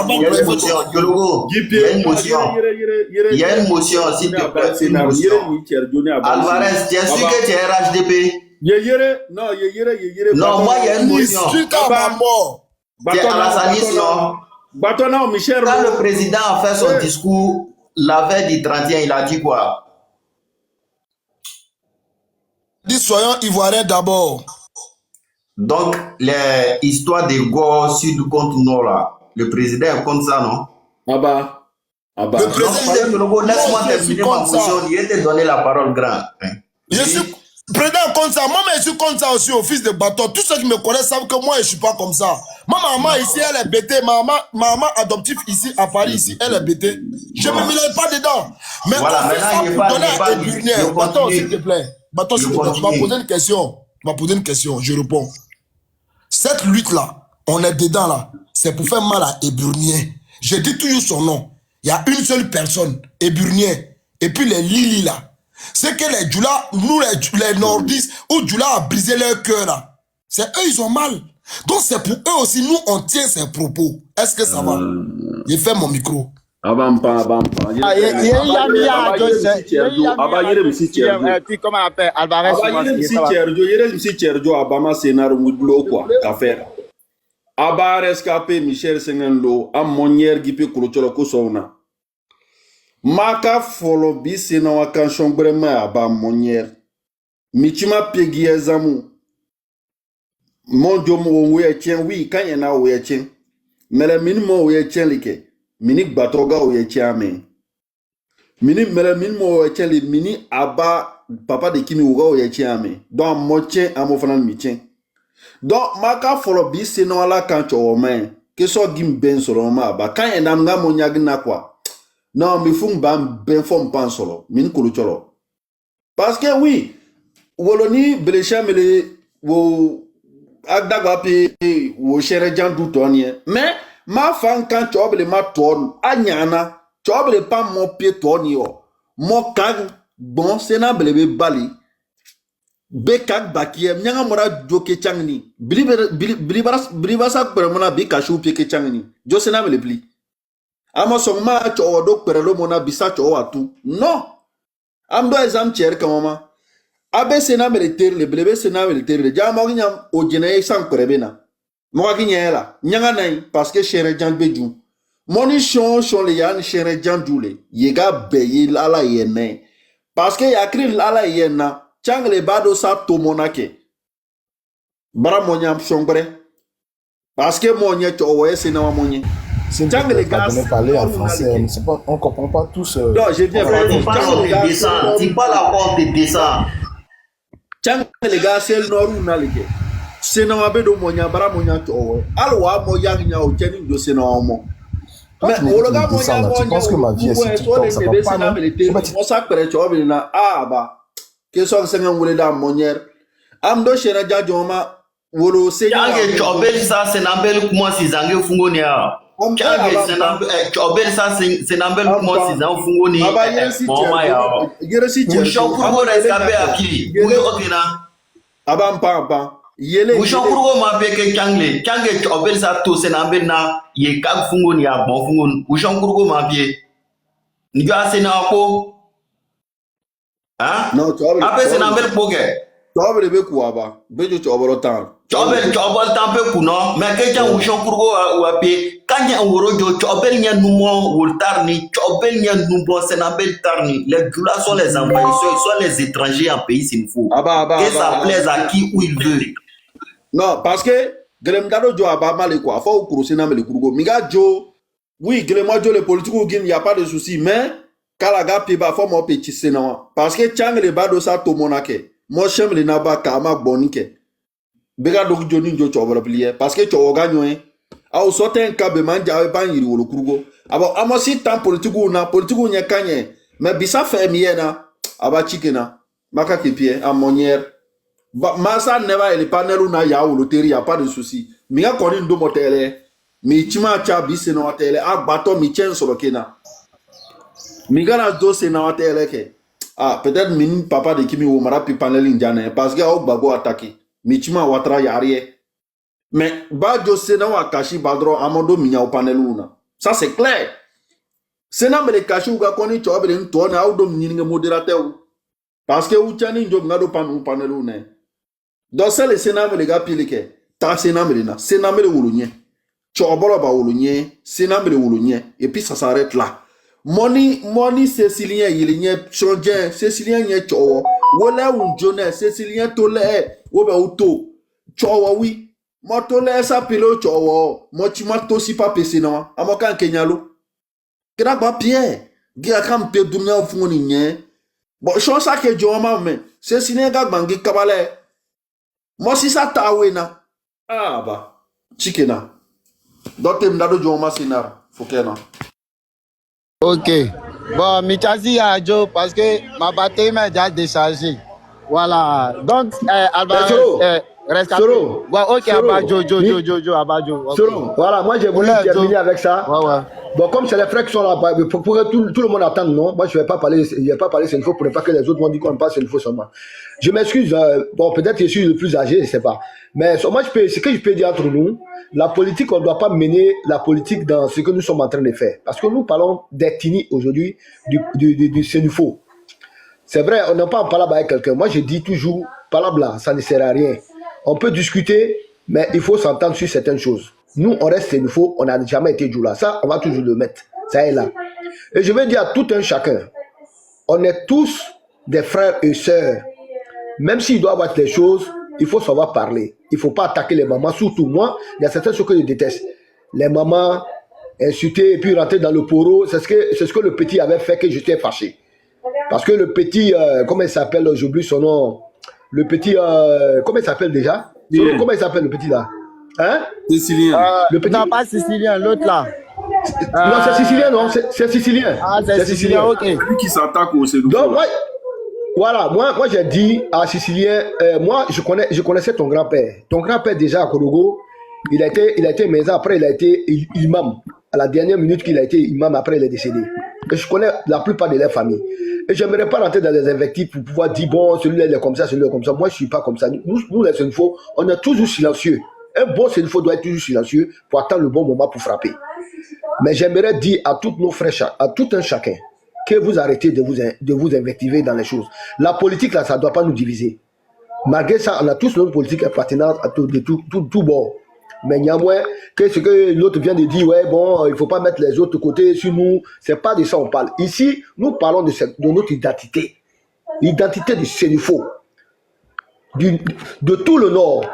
Il y a une motion, Diologo. Il y a une motion. Il y a une motion, s'il te plaît. Une motion. Alvarez, tu es sûr que tu es RHDP? Non, moi, il y a une motion. Tu es à la sanition. Quand le président a fait son discours, la veille du 31, il a dit quoi? Dis soyons ivoiriens d'abord. Donc, les histoires de Gore sud contre nord là, le président est contre ça, non? Abba. Le président, laisse-moi terminer ma motion, il va te donner la parole grand. Je suis président contre ça. Moi, je suis contre ça aussi au fils de Baton. Tous ceux qui me connaissent savent que moi, je ne suis pas comme ça. Ma maman ici, elle est bêtée. Maman adoptive ici, à Paris, ici, elle est bêtée. Je ne me mêle pas dedans. Mais voilà, maintenant, Baton, s'il te plaît. Bah, toi, tu m'as posé une question. Tu m'as posé une question, je réponds. Cette lutte-là, on est dedans là, c'est pour faire mal à Eburnien. Je dis toujours son nom. Il y a une seule personne, Eburnien. Et puis les Lili là. C'est que les Djoula, nous les nordistes, où Djoula a brisé leur cœur là. C'est eux, ils ont mal. Donc c'est pour eux aussi, nous, on tient ses propos. Est-ce que ça va? J'ai fait mon micro. Comment appelle Alvarez? Aba rescapé Michel Sengendo, a monière qui peut clôturer ko sona. Maka folo bi sena wa kan shombrema aba monière. Michima pegi ezamu. Mon jomo we tien oui kan yena we tien. Mele minimo we tien like. Mini batoga we tien amen. Mini mele minimo we tien li mini aba papa de kimi we tien amen. Donc mo tien amo fanan mi tien. Donc, maka folo bi seno ala kan chowo men. Que so gim ben solo ma ba kan enam nga mo nyagna kwa. Non, mi fung bam ben fom pan solo. Min kulu cholo. Parce que oui, woloni belecha mele wo agdagwa pe wo shere jan du tonye. Mais ma fan kan choble ma ton anyana, choble pa mo pe ton yo. Mo kan bon sena belebe bali. Bekak bakie nyanga mora joke changni bilibasa peremona bi kashu peke changni jo sena me le pli ama songma cho do perelo mona bisa cho atu non am do exam cher kamama abe sena me le ter le bilebe sena me le ter le jama nyam o jene san perebena mo ga nyela nyanga nai parce que chere jan beju moni chon le yan chere jan dule yega beye ala yene parce que yakri ala yena Changle bado sa to monake. Bara monya shongbre. Parce que monya to owe se na monye. Changle gars. Parler en français, pas, on comprend pas tous. Non, je viens pas. Dis pas la porte de dessin. Changle gars sel noru nalike. Se na wabedo monya bara monya to owe. Alwa moya nya o cheni do se na omo. Mais ologa monya tu penses que ma vie est sur TikTok, ça va pas, non? On s'appelle chobina ah ba. Que soit que ngule da monière amdo shena jajoma wolo se yange chobel sa senambel kuma si zange fungoni ya yange senambel chobel sa senambel kuma si zange fungoni mama ya geresi che mushokuru rescape akili muyo okina abam pam yele mushokuru ma peke kangle chobel sa to senambel na ye kag fungoni ya bon fungon mushokuru ma pie njo asena ko. Non, après c'est n'ambel poke. Chobel be kuaba, bejo chobolo tan. Chobel tan pe kuno, mais que jan ushon kurgo ou apie, kanya worojo chobel nya numo wultarni, chobel nya nubo c'est n'ambel tarni. Les Djoula sont les envahisseurs, sont les étrangers en pays s'il faut. Et ça plaise à qui où il veut. Non, parce que Gremgado jo aba mal quoi, faut kurosena me le kurgo. Miga jo, oui, Gremma jo le politique ou il y a pas de souci, mais Kalaga piba fo mo petit sena parce que chang le bado sa to monake mo chem le naba kama bonike bega do joni jo chobolo plier parce que cho ganyo a o soten kabe manja e ban yiri wolo kurugo abo amosi tan politiku nya kanye mais bisa fe miena aba chikena maka kepie a monière masa never ele panelu na ya wolo teri ya pas de souci mi ga koni ndo motele mi chima cha bisena hotele a bato mi chen solo kena. Migana dossier na wate eleke. Ah, peut-être min papa de kimi ou mara pi panel indiane parce que au bago attaqué. Michima watra yarie. Mais ba dossier na wakashi badro amodo minya au paneluna. Ça c'est clair. Sena me le kashi ou ga koni chobe le ntone au do mininge modérateur. Parce que ou chani njo ngado paneluna. Donc ça le sena me le ga pilike. Ta sena me le na. Sena me le wulunye. Chobolo ba wulunye, sena me le wulunye et puis ça s'arrête là. Money Cécilien yilinye chonje Cécilien nye chowo wole unjone Cécilien tole wobe uto chowo wi mo tole sa pilo chowo mo chima to si pa pese na amoka kenyalo kira ba pie gia kam pe dunya fungoni nye bo sho sa ke joma me Cécilien ga bangi kabale mo si sa tawe na ba chikena dotem ndado joma sinara fokena. Ok. Bon, Michazi a Joe parce que ma batterie m'a déjà déchargé. Voilà. Donc, Soro, Rescapé. Soro, Ouais, ok, Soro, Abajo. Okay. Soro, voilà, moi j'ai voulu Ouais, terminer avec ça. Ouais. Bon, comme c'est les frères qui sont là, pour que tout le monde attende, non? Moi, je ne vais pas parler, Senfo pour ne pas que les autres vont dire qu'on ne parle Senfo seulement. Je m'excuse, bon, peut-être que je suis le plus âgé, je ne sais pas. Mais moi, ce que je peux dire entre nous, la politique, on ne doit pas mener la politique dans ce que nous sommes en train de faire. Parce que nous parlons d'ethnie aujourd'hui, du Senfo. C'est vrai, on n'a pas en parler avec quelqu'un. Moi, je dis toujours, palabla, ça ne sert à rien. On peut discuter, mais il faut s'entendre sur certaines choses. Nous, on reste Senfo, on n'a jamais été Djoula. Ça, on va toujours le mettre. Ça est là. Et je veux dire à tout un chacun, on est tous des frères et sœurs. Même s'il doit y avoir des choses, il faut savoir parler. Il ne faut pas attaquer les mamans. Surtout moi, il y a certaines choses que je déteste. Les mamans, insulter et puis rentrer dans le poro, c'est ce que le petit avait fait que j'étais fâché. Parce que le petit, comment il s'appelle, j'oublie son nom. Le petit, comment il s'appelle déjà? Comment il s'appelle le petit là? Hein? Sicilien. Le petit... Non, pas Sicilien, l'autre là. Non, c'est Sicilien, non? C'est Sicilien. Ah, c'est Sicilien, ok. Lui qui s'attaque au Sénufo. Donc, moi j'ai dit à Sicilien, moi, je connaissais ton grand-père. Ton grand-père, déjà à Korogo, il a été maison, après il a été imam. À la dernière minute qu'il a été imam, après il est décédé. Et je connais la plupart de leur famille. Et je n'aimerais pas rentrer dans des invectives pour pouvoir dire, bon, celui-là il est comme ça, celui-là est comme ça. Moi, je ne suis pas comme ça. Nous les Senfo, on est toujours silencieux. Un bon Senfo doit être toujours silencieux pour attendre le bon moment pour frapper. Mais j'aimerais dire à tous nos frères, à tout un chacun, que vous arrêtez de vous invectiver dans les choses. La politique, là, ça ne doit pas nous diviser. Malgré ça, on a tous notre politique appartenant de tout bord. Mais néanmoins, que ce que l'autre vient de dire, ouais, bon, il ne faut pas mettre les autres côtés sur nous, ce n'est pas de ça qu'on parle. Ici, nous parlons de notre identité. L'identité du Senfo. De tout le Nord.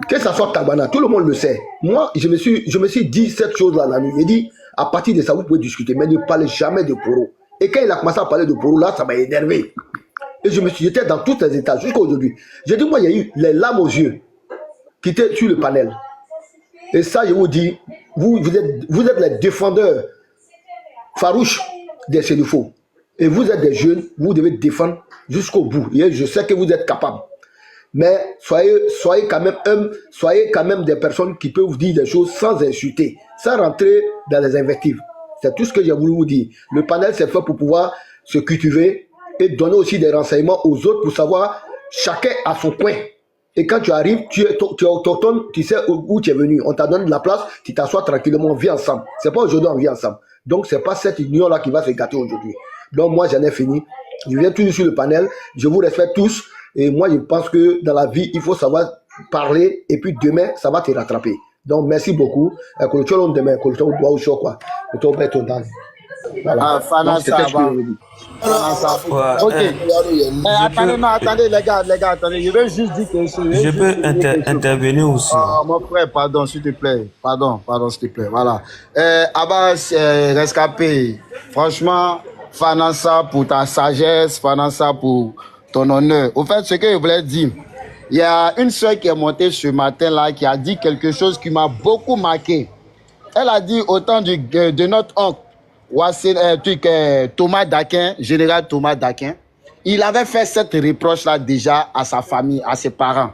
Que ce soit Tabana, tout le monde le sait. Moi, je me suis dit cette chose-là la nuit. J'ai dit, à partir de ça, vous pouvez discuter, mais ne parlez jamais de Poro. Et quand il a commencé à parler de Poro, là, ça m'a énervé. Et j'étais dans tous les états jusqu'à aujourd'hui. J'ai dit, moi, il y a eu les larmes aux yeux qui étaient sur le panel. Et ça, je vous dis, vous êtes les défendeurs farouches des Senfo. Et vous êtes des jeunes, vous devez défendre jusqu'au bout. Et je sais que vous êtes capables. Mais soyez quand même hommes, soyez quand même des personnes qui peuvent vous dire des choses sans insulter, sans rentrer dans les invectives. C'est tout ce que j'ai voulu vous dire. Le panel, c'est fait pour pouvoir se cultiver et donner aussi des renseignements aux autres pour savoir chacun à son coin. Et quand tu arrives, tu autochtone, tu sais où tu es venu. On t'a donné de la place, tu t'assois tranquillement, on vit ensemble. C'est pas aujourd'hui on vit ensemble. Donc c'est pas cette union-là qui va se gâter aujourd'hui. Donc moi j'en ai fini. Je viens toujours sur le panel. Je vous respecte tous. Et moi je pense que dans la vie, il faut savoir parler. Et puis demain, ça va te rattraper. Donc merci beaucoup. Demain, voilà. Ok. Attendez, les gars, attendez. Je veux juste dire que je peux intervenir aussi. Mon frère, pardon, s'il te plaît. Pardon, s'il te plaît. Voilà. Abbas, rescapé. Franchement, Fanassa pour ta sagesse, Fanassa pour ton honneur. Au fait, ce que je voulais dire, il y a une soeur qui est montée ce matin-là qui a dit quelque chose qui m'a beaucoup marqué. Elle a dit au temps de notre oncle, Thomas Daquin, général Thomas Daquin, il avait fait cette reproche-là déjà à sa famille, à ses parents,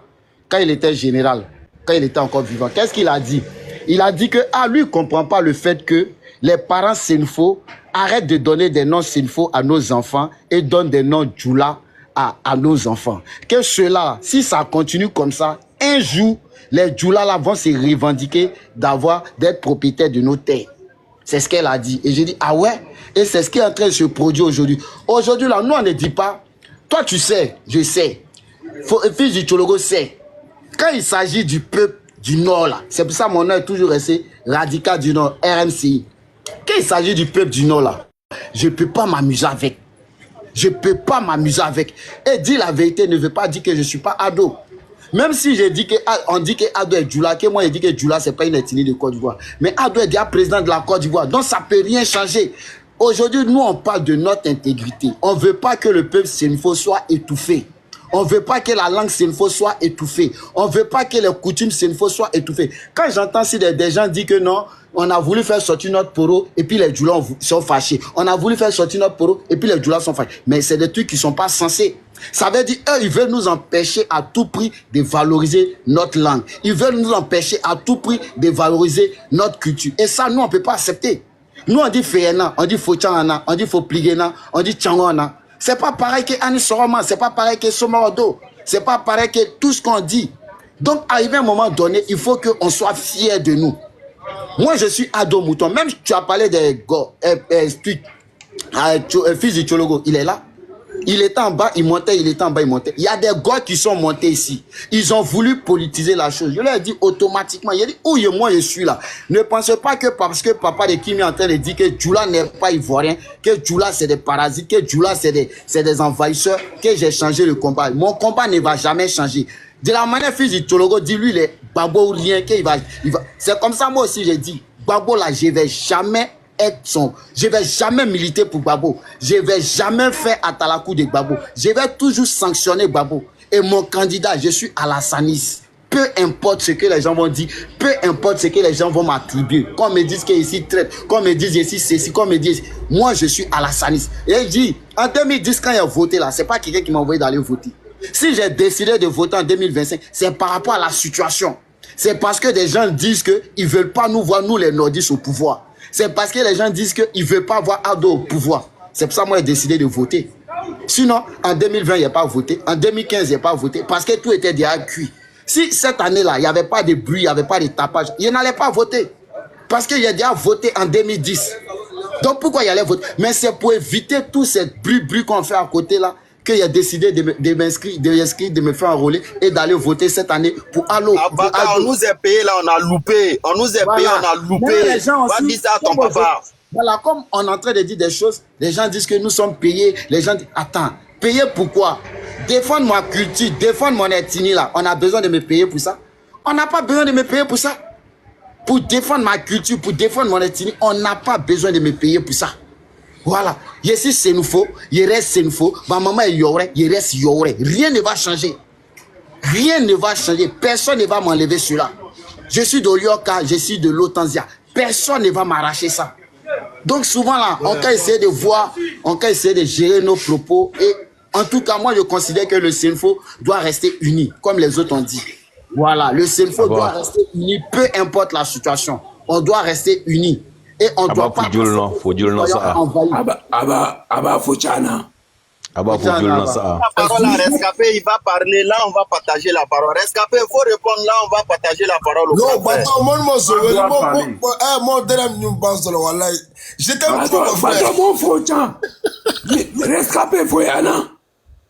quand il était général, quand il était encore vivant. Qu'est-ce qu'il a dit? Il a dit que lui, il ne comprend pas le fait que les parents Senfo arrêtent de donner des noms Senfo à nos enfants et donnent des noms Djoula à nos enfants. Que cela, si ça continue comme ça, un jour, les Djoula là vont se revendiquer d'être propriétaires de nos terres. C'est ce qu'elle a dit. Et j'ai dit, ah ouais? Et c'est ce qui est en train de se produire aujourd'hui. Aujourd'hui, là, nous, on ne dit pas. Toi, tu sais, je sais. Fils du Tchologo sait. Quand il s'agit du peuple du Nord, là, c'est pour ça que mon nom est toujours resté radical du Nord, RMCI. Quand il s'agit du peuple du Nord, là, je ne peux pas m'amuser avec. Je ne peux pas m'amuser avec. Et dire la vérité ne veut pas dire que je ne suis pas ado. Même si on dit que Ado est Djoula, que moi je dis que Djoula c'est pas une ethnie de Côte d'Ivoire. Mais Ado est déjà président de la Côte d'Ivoire. Donc ça peut rien changer. Aujourd'hui, nous on parle de notre intégrité. On ne veut pas que le peuple Senfo soit étouffé. On ne veut pas que la langue sénifo soit étouffée. On ne veut pas que les coutumes sénifo soient étouffées. Quand j'entends si des gens disent que non, on a voulu faire sortir notre poro et puis les Djoula sont fâchés. On a voulu faire sortir notre poro et puis les Djoula sont fâchés. Mais c'est des trucs qui ne sont pas censés. Ça veut dire eux, ils veulent nous empêcher à tout prix de valoriser notre langue. Ils veulent nous empêcher à tout prix de valoriser notre culture. Et ça, nous, on ne peut pas accepter. Nous, on dit Feyena, on dit Fochanana, on dit Fopligena, on dit Tchangona. C'est pas pareil que Annie Soroma, c'est pas pareil que Somorodo, c'est pas pareil que tout ce qu'on dit. Donc, arrivé à un moment donné, il faut qu'on soit fiers de nous. Moi, je suis Ado Mouton. Même tu as parlé des fils de Tchologo, il est là. Il était en bas, il montait, il était en bas, il montait. Il y a des gars qui sont montés ici. Ils ont voulu politiser la chose. Je leur ai dit automatiquement, il a dit, oui, moi je suis là. Ne pensez pas que parce que papa de Kim est en train de dire que Djoula n'est pas ivoirien, que Djoula c'est des parasites, que Djoula c'est des envahisseurs, que j'ai changé le combat. Mon combat ne va jamais changer. De la manière fils de Tchologo dit, lui, il est babo ou rien, qu'il va. C'est comme ça, moi aussi, j'ai dit, babo là, je vais jamais je vais jamais militer pour Gbagbo. Je vais jamais faire atalakou de Gbagbo. Je vais toujours sanctionner Gbagbo. Et mon candidat, je suis Alassanis. Peu importe ce que les gens vont dire, peu importe ce que les gens vont m'attribuer. Qu'on me dise qu'ici traite, qu'on me dise ici ceci, qu'on me dise. Moi, je suis Alassanis. Et il dit, en 2010, quand il a voté là, c'est pas quelqu'un qui m'a envoyé d'aller voter. Si j'ai décidé de voter en 2025, c'est par rapport à la situation. C'est parce que des gens disent qu'ils ne veulent pas nous voir, nous les nordistes, au pouvoir. C'est parce que les gens disent qu'ils ne veulent pas voir Ado au pouvoir. C'est pour ça que moi j'ai décidé de voter. Sinon, en 2020, il n'y a pas voté. En 2015, il n'y a pas voté. Parce que tout était déjà cuit. Si cette année-là, il n'y avait pas de bruit, il n'y avait pas de tapage, il n'allait pas voter. Parce qu'il a déjà voté en 2010. Donc pourquoi il allait voter? Mais c'est pour éviter tout ce bruit qu'on fait à côté là, qu'il a décidé de m'inscrire, de me faire enrôler et d'aller voter cette année pour Allo. On nous a payé là, on a loupé. On nous a payé, on a loupé. Les gens aussi, va dire ça à ton papa. Voilà, comme on est en train de dire des choses, les gens disent que nous sommes payés. Les gens disent, attends, payer pourquoi? Défendre ma culture, défendre mon ethnie là. On a besoin de me payer pour ça? On n'a pas besoin de me payer pour ça. Pour défendre ma culture, pour défendre mon ethnie, on n'a pas besoin de me payer pour ça. Voilà. Ici, c'est nous faux. Il reste c'est nous faux. Ma maman est yoré. Il reste yoré. Rien ne va changer. Rien ne va changer. Personne ne va m'enlever cela. Je suis de Lyoka, je suis de l'Otanzia. Personne ne va m'arracher ça. Donc souvent là, on peut essayer de voir, on peut essayer de gérer nos propos. Et en tout cas, moi je considère que le Senfo doit rester uni, comme les autres ont dit. Voilà, le Senfo doit rester uni, peu importe la situation. On doit rester uni. Et on doit pas... La parole à Rescapé, il va parler, là on va partager la parole. Rescapé, il faut répondre, là on va partager la parole. Non, attends, moi, je t'aime trop, mon frère. Rescapé, Foyana.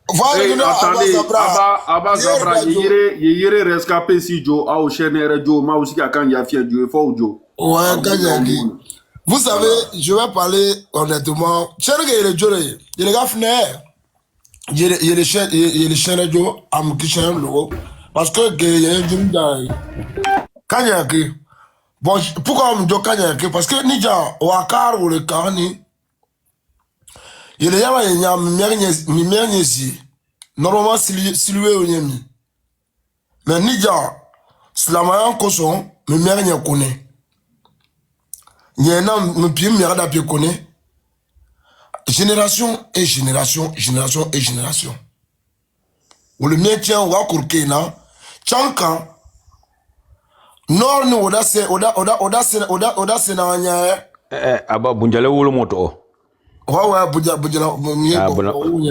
Attendez, Abba Zabra, yere rescapé si Joe, a au chaîne Joe, ma aussi quand il y a fier Joe, il faut Joe. Ouais, vous savez, je vais parler honnêtement. Il est gars il y a les chaînes radio, am kishan logo. Parce que il y a un Kanyaki. Bon, pourquoi on me dit Kanyaki? Parce que Nija, Wakar ou le Karni, il y a mi mernesi. Normalement, siloué ou yemi. Mais Nija, Slamayan Koson, mi mernesi connaît. Nyena mpim mirada pe connaît. Génération et génération, génération et génération. Ou le mien tient wa kurkena, chanka. Nor no oda se na nya. Aba bunjale wolo moto. Ouais, bunjala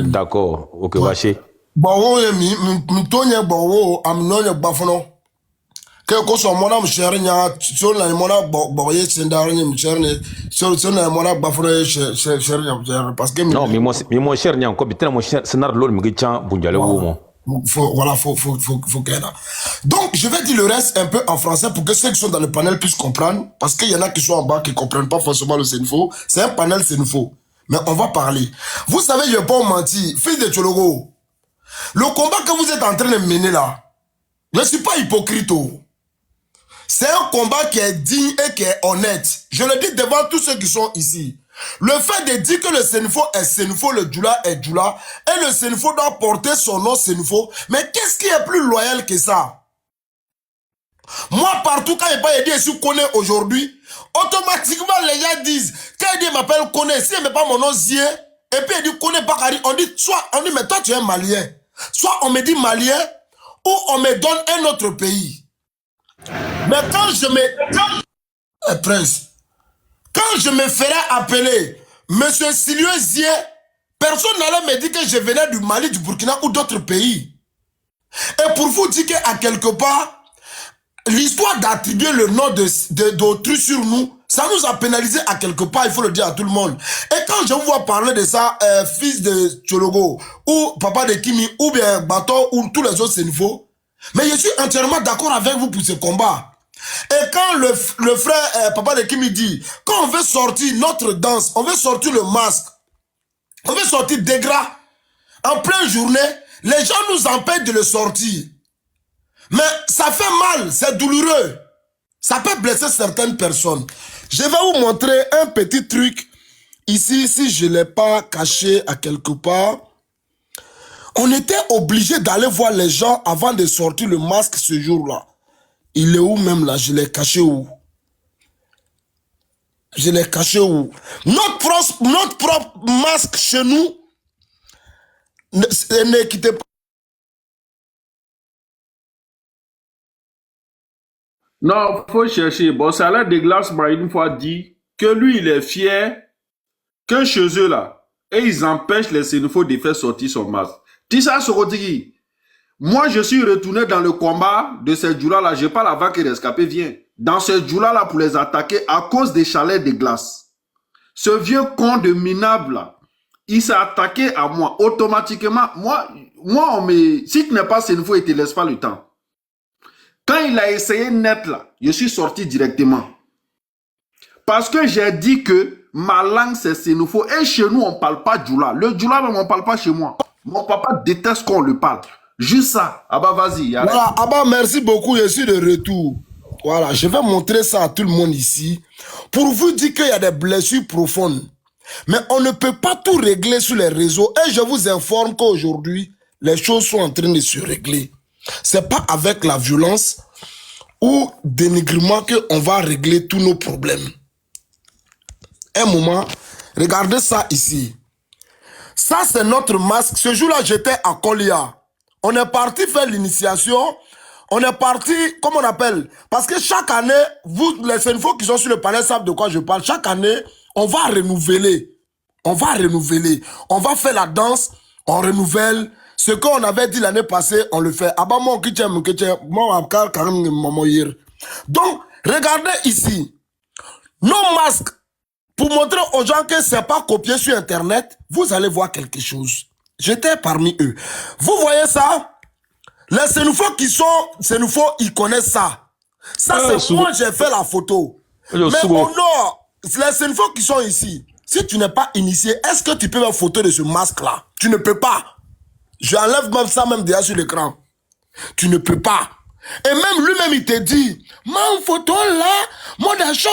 d'accord, OK, vaché. Bon, mi tonya bon, am no nya bafono. Que soit mon âme chère, sur la mona boye, c'est d'arrière, sur la mona bafoué, parce que. Non, mais mon cher, n'y a encore bien, mon cher, c'est n'a l'autre, mais qui bunjale ou voilà, faut qu'elle a. Donc, je vais dire le reste un peu en français pour que ceux qui sont dans le panel puissent comprendre, parce qu'il y en a qui sont en bas qui ne comprennent pas forcément le Senfo. C'est un panel Senfo. Mais on va parler. Vous savez, je ne vais pas mentir. Fils de Tchologo, le combat que vous êtes en train de mener là, je ne suis pas hypocrite. C'est un combat qui est digne et qui est honnête. Je le dis devant tous ceux qui sont ici. Le fait de dire que le Sénifo est Sénifo, le Djoula est Djoula, et le Sénifo doit porter son nom Sénifo, mais qu'est-ce qui est plus loyal que ça? Moi, partout, quand il pas dit je suis Koné aujourd'hui, automatiquement, les gens disent, quand il m'appelle Koné, s'il ne met pas mon nom Zie, et puis il dit Koné Bakari, on dit, mais toi, tu es malien. Soit on me dit malien, ou on me donne un autre pays. Mais quand je me... Prince, quand je me ferais appeler Monsieur Silio Zie, personne n'allait me dire que je venais du Mali, du Burkina ou d'autres pays. Et pour vous dire qu'à quelque part, l'histoire d'attribuer le nom d'autrui sur nous, ça nous a pénalisé à quelque part, il faut le dire à tout le monde. Et quand je vous vois parler de ça, fils de Tchologo, ou papa de Kimi, ou bien Bato, ou tous les autres Sénifo, mais je suis entièrement d'accord avec vous pour ce combat. Et quand le frère, papa de Kimi dit, quand on veut sortir notre danse, on veut sortir le masque, on veut sortir des gras, en pleine journée, les gens nous empêchent de le sortir. Mais ça fait mal, c'est douloureux. Ça peut blesser certaines personnes. Je vais vous montrer un petit truc. Ici, si je ne l'ai pas caché à quelque part, on était obligé d'aller voir les gens avant de sortir le masque ce jour-là. Il est où même là? Je l'ai caché où? Je l'ai caché où? Notre propre masque chez nous, ne quittez pas. Non, faut chercher. Bon, ça a l'air dégueulasse, m'a une fois dit que lui, il est fier que chez eux là, et ils empêchent les Sénifos de faire sortir son masque. Tissa Sorodigi, moi je suis retourné dans le combat de ces jours là, je parle avant que les rescapés viennent. Dans ces jours là pour les attaquer à cause des chalets de glace. Ce vieux con de minable là, il s'est attaqué à moi. Automatiquement, moi on me... Si tu n'es pas Sénifo, il ne te laisse pas le temps. Quand il a essayé net là, je suis sorti directement. Parce que j'ai dit que ma langue c'est Sénifo. Et chez nous, on ne parle pas Djoula. Le Djoula, même on ne parle pas chez moi. Mon papa déteste qu'on le parle. Juste ça. Abba, vas-y. Voilà, Abba, merci beaucoup. Je suis de retour. Voilà, je vais montrer ça à tout le monde ici. Pour vous dire qu'il y a des blessures profondes. Mais on ne peut pas tout régler sur les réseaux. Et je vous informe qu'aujourd'hui, les choses sont en train de se régler. C'est pas avec la violence ou dénigrement qu'on va régler tous nos problèmes. Un moment, regardez ça ici. Ça, c'est notre masque. Ce jour-là, j'étais à Kolia. On est parti faire l'initiation. On est parti, comment on appelle? Parce que chaque année, vous, les Sénifos qui sont sur le panel savent de quoi je parle. Chaque année, on va renouveler. On va renouveler. On va faire la danse, on renouvelle. Ce qu'on avait dit l'année passée, on le fait. Donc, regardez ici. Nos masques, pour montrer aux gens que c'est pas copié sur Internet, vous allez voir quelque chose. J'étais parmi eux. Vous voyez ça? Les Sénifos qui sont Sénifos, ils connaissent ça. Ça, c'est moi, j'ai fait la photo. Mais au nord, les Sénifos qui sont ici, si tu n'es pas initié, est-ce que tu peux faire une photo de ce masque-là? Tu ne peux pas. J'enlève même ça même déjà sur l'écran. Tu ne peux pas. Et même lui-même, il te dit, ma photo là, mon d'achat,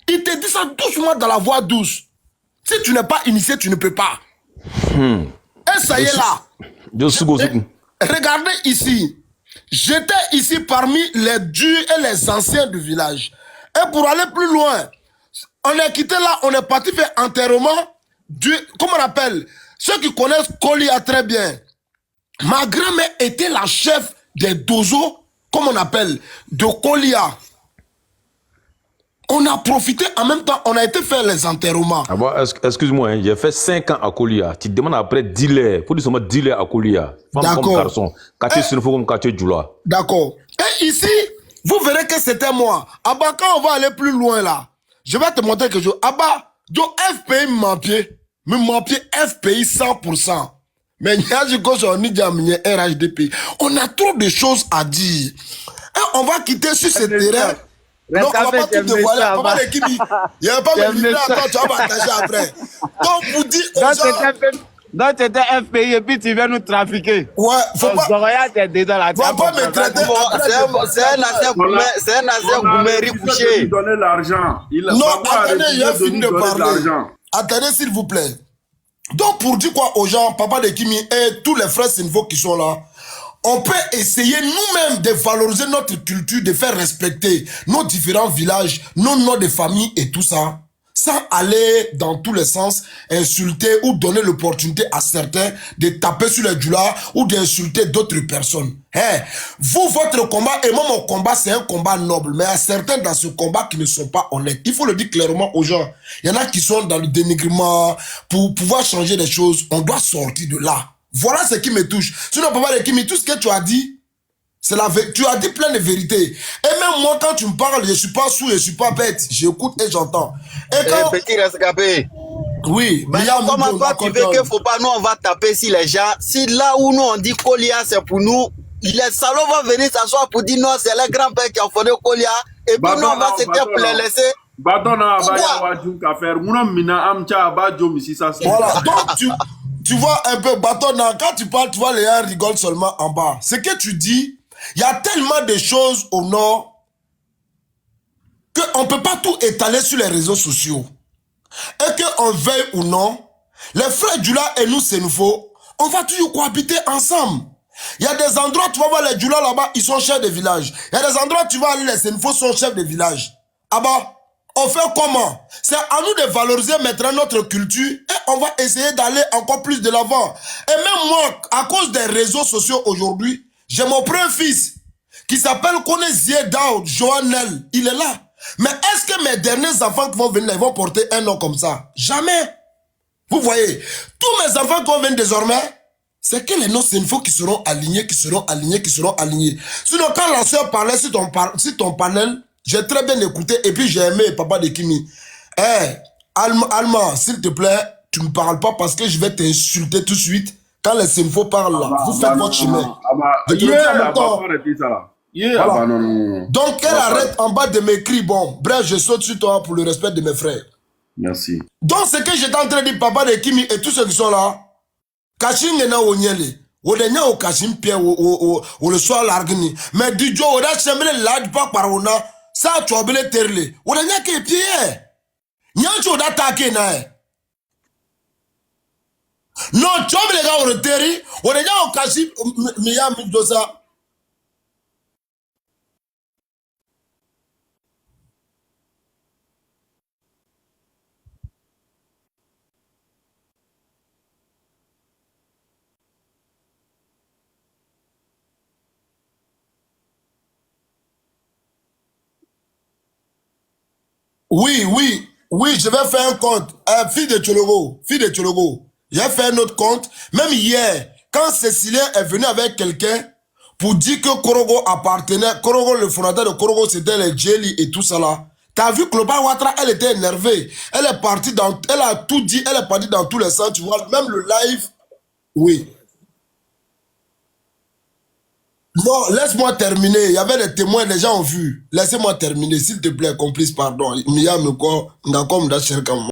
il te dit ça doucement dans la voix douce. Si tu n'es pas initié, tu ne peux pas. Et ça y est là. Regardez ici. J'étais ici parmi les dieux et les anciens du village. Et pour aller plus loin, on est quitté là, on est parti faire enterrement du, comment on appelle? Ceux qui connaissent Kolia très bien. Ma grand-mère était la chef des dozos, comme on appelle, de Kolia. On a profité en même temps, on a été faire les enterrements. Ah bon, excuse-moi, hein, j'ai fait 5 ans à Kolia. Tu te demandes après dealer, pour dire seulement dealer à Kolia. Femme comme garçon, quartier Sénifo comme quartier Djoula. D'accord. Et ici, vous verrez que c'était moi. Abba, quand on va aller plus loin là, je vais te montrer quelque chose. Abba, do FPI m'empied. Mais m'empied FPI 100%. Mais on a trop de choses à dire. Et on va quitter sur ce terrain. Donc on va pas tout dévoiler. Papa l'équipe, il n'y a pas me livrer à toi, tu vas m'attacher après. Donc vous dites aux gens, Donc, c'était un pays et puis tu viens nous trafiquer. Ouais, faut pas. Zoroya, t'es dedans la Faut pas me traiter. C'est un ancien Goumeri couché. Il donner l'argent. Non, attendez, il a fini de parler. Attendez, s'il vous plaît. Donc, pour dire quoi aux gens, Papa de Kimi et tous les frères Senfo qui sont là, on peut essayer nous-mêmes de valoriser notre culture, de faire respecter nos différents villages, nos noms de famille et tout ça, sans aller dans tous les sens insulter ou donner l'opportunité à certains de taper sur les djoulas ou d'insulter d'autres personnes. Hey, vous, votre combat et moi, mon combat, c'est un combat noble. Mais il y a certains dans ce combat qui ne sont pas honnêtes. Il faut le dire clairement aux gens. Il y en a qui sont dans le dénigrement. Pour pouvoir changer les choses, on doit sortir de là. Voilà ce qui me touche. Sinon, Papa de Kimi, tout ce que tu as dit, c'est la vérité. Tu as dit plein de vérités. Et même moi, quand tu me parles, je suis pas sourd, je suis pas bête. J'écoute et j'entends. Et quand... Petit rescapé. Oui. Mais comment toi, tu veux qu'il faut pas, nous, on va taper sur les gens. Si là où nous, on dit Kolia, c'est pour nous, les salauds vont venir s'asseoir pour dire non, c'est le grand-père qui a fondé Kolia. Et puis nous, on va se taire pour les laisser. Voilà. Donc, tu vois un peu, Batona, quand tu parles, tu vois, les gens rigolent seulement en bas. Ce que tu dis, il y a tellement de choses au nord qu'on ne peut pas tout étaler sur les réseaux sociaux. Et qu'on veuille ou non, les frères Djoula et nous, c'est nouveau, on va toujours cohabiter ensemble. Il y a des endroits, tu vas voir les Djoula là-bas, ils sont chefs de village. Il y a des endroits, tu vas aller, les Sénifos sont chefs de village. Ah bah, on fait comment? C'est à nous de valoriser maintenant notre culture et on va essayer d'aller encore plus de l'avant. Et même moi, à cause des réseaux sociaux aujourd'hui, j'ai mon premier fils qui s'appelle Konezie Daoud Joannel. Il est là. Mais est-ce que mes derniers enfants qui vont venir, ils vont porter un nom comme ça? Jamais. Vous voyez, tous mes enfants qui vont venir désormais, c'est que les noms Senfo qui seront alignés, qui seront alignés, qui seront alignés. Sinon, quand la soeur parlait sur ton panel, j'ai très bien écouté et puis j'ai aimé Papa de Kimi. Eh, hey, Alma, s'il te plaît, tu me parles pas parce que je vais t'insulter tout de suite. Quand les Senfo parlent là, vous faites votre chemin. Voilà. Donc, elle arrête en bas de mes cris. Bon, bref, je saute sur toi pour le respect de mes frères. Merci. Donc, ce que j'étais en train de dire, Papa de Kimi et tous ceux qui sont là, Kachim nena onyele. Odenya o Kachim pie o le soir largni. Mais du jo oda chemele lad pa parona. Ça tu obele terle. Odenya ke pie. Nyancho oda take na e. Non, tu obele ga o teri. Odenya o Kachim miyami dosa. Oui, je vais faire un compte. Fille de Tchologo, j'ai fait un autre compte. Même hier, quand Cécilien est venu avec quelqu'un pour dire que Korogo appartenait, Korogo, le fondateur de Korogo, c'était les Jelly et tout ça là. T'as vu Kloba Ouattara, elle était énervée. Elle est partie elle a tout dit, elle est partie dans tous les sens, tu vois. Même le live, oui. Non, laisse-moi terminer. Il y avait des témoins, les gens ont vu. Laissez-moi terminer, s'il te plaît, complice, pardon.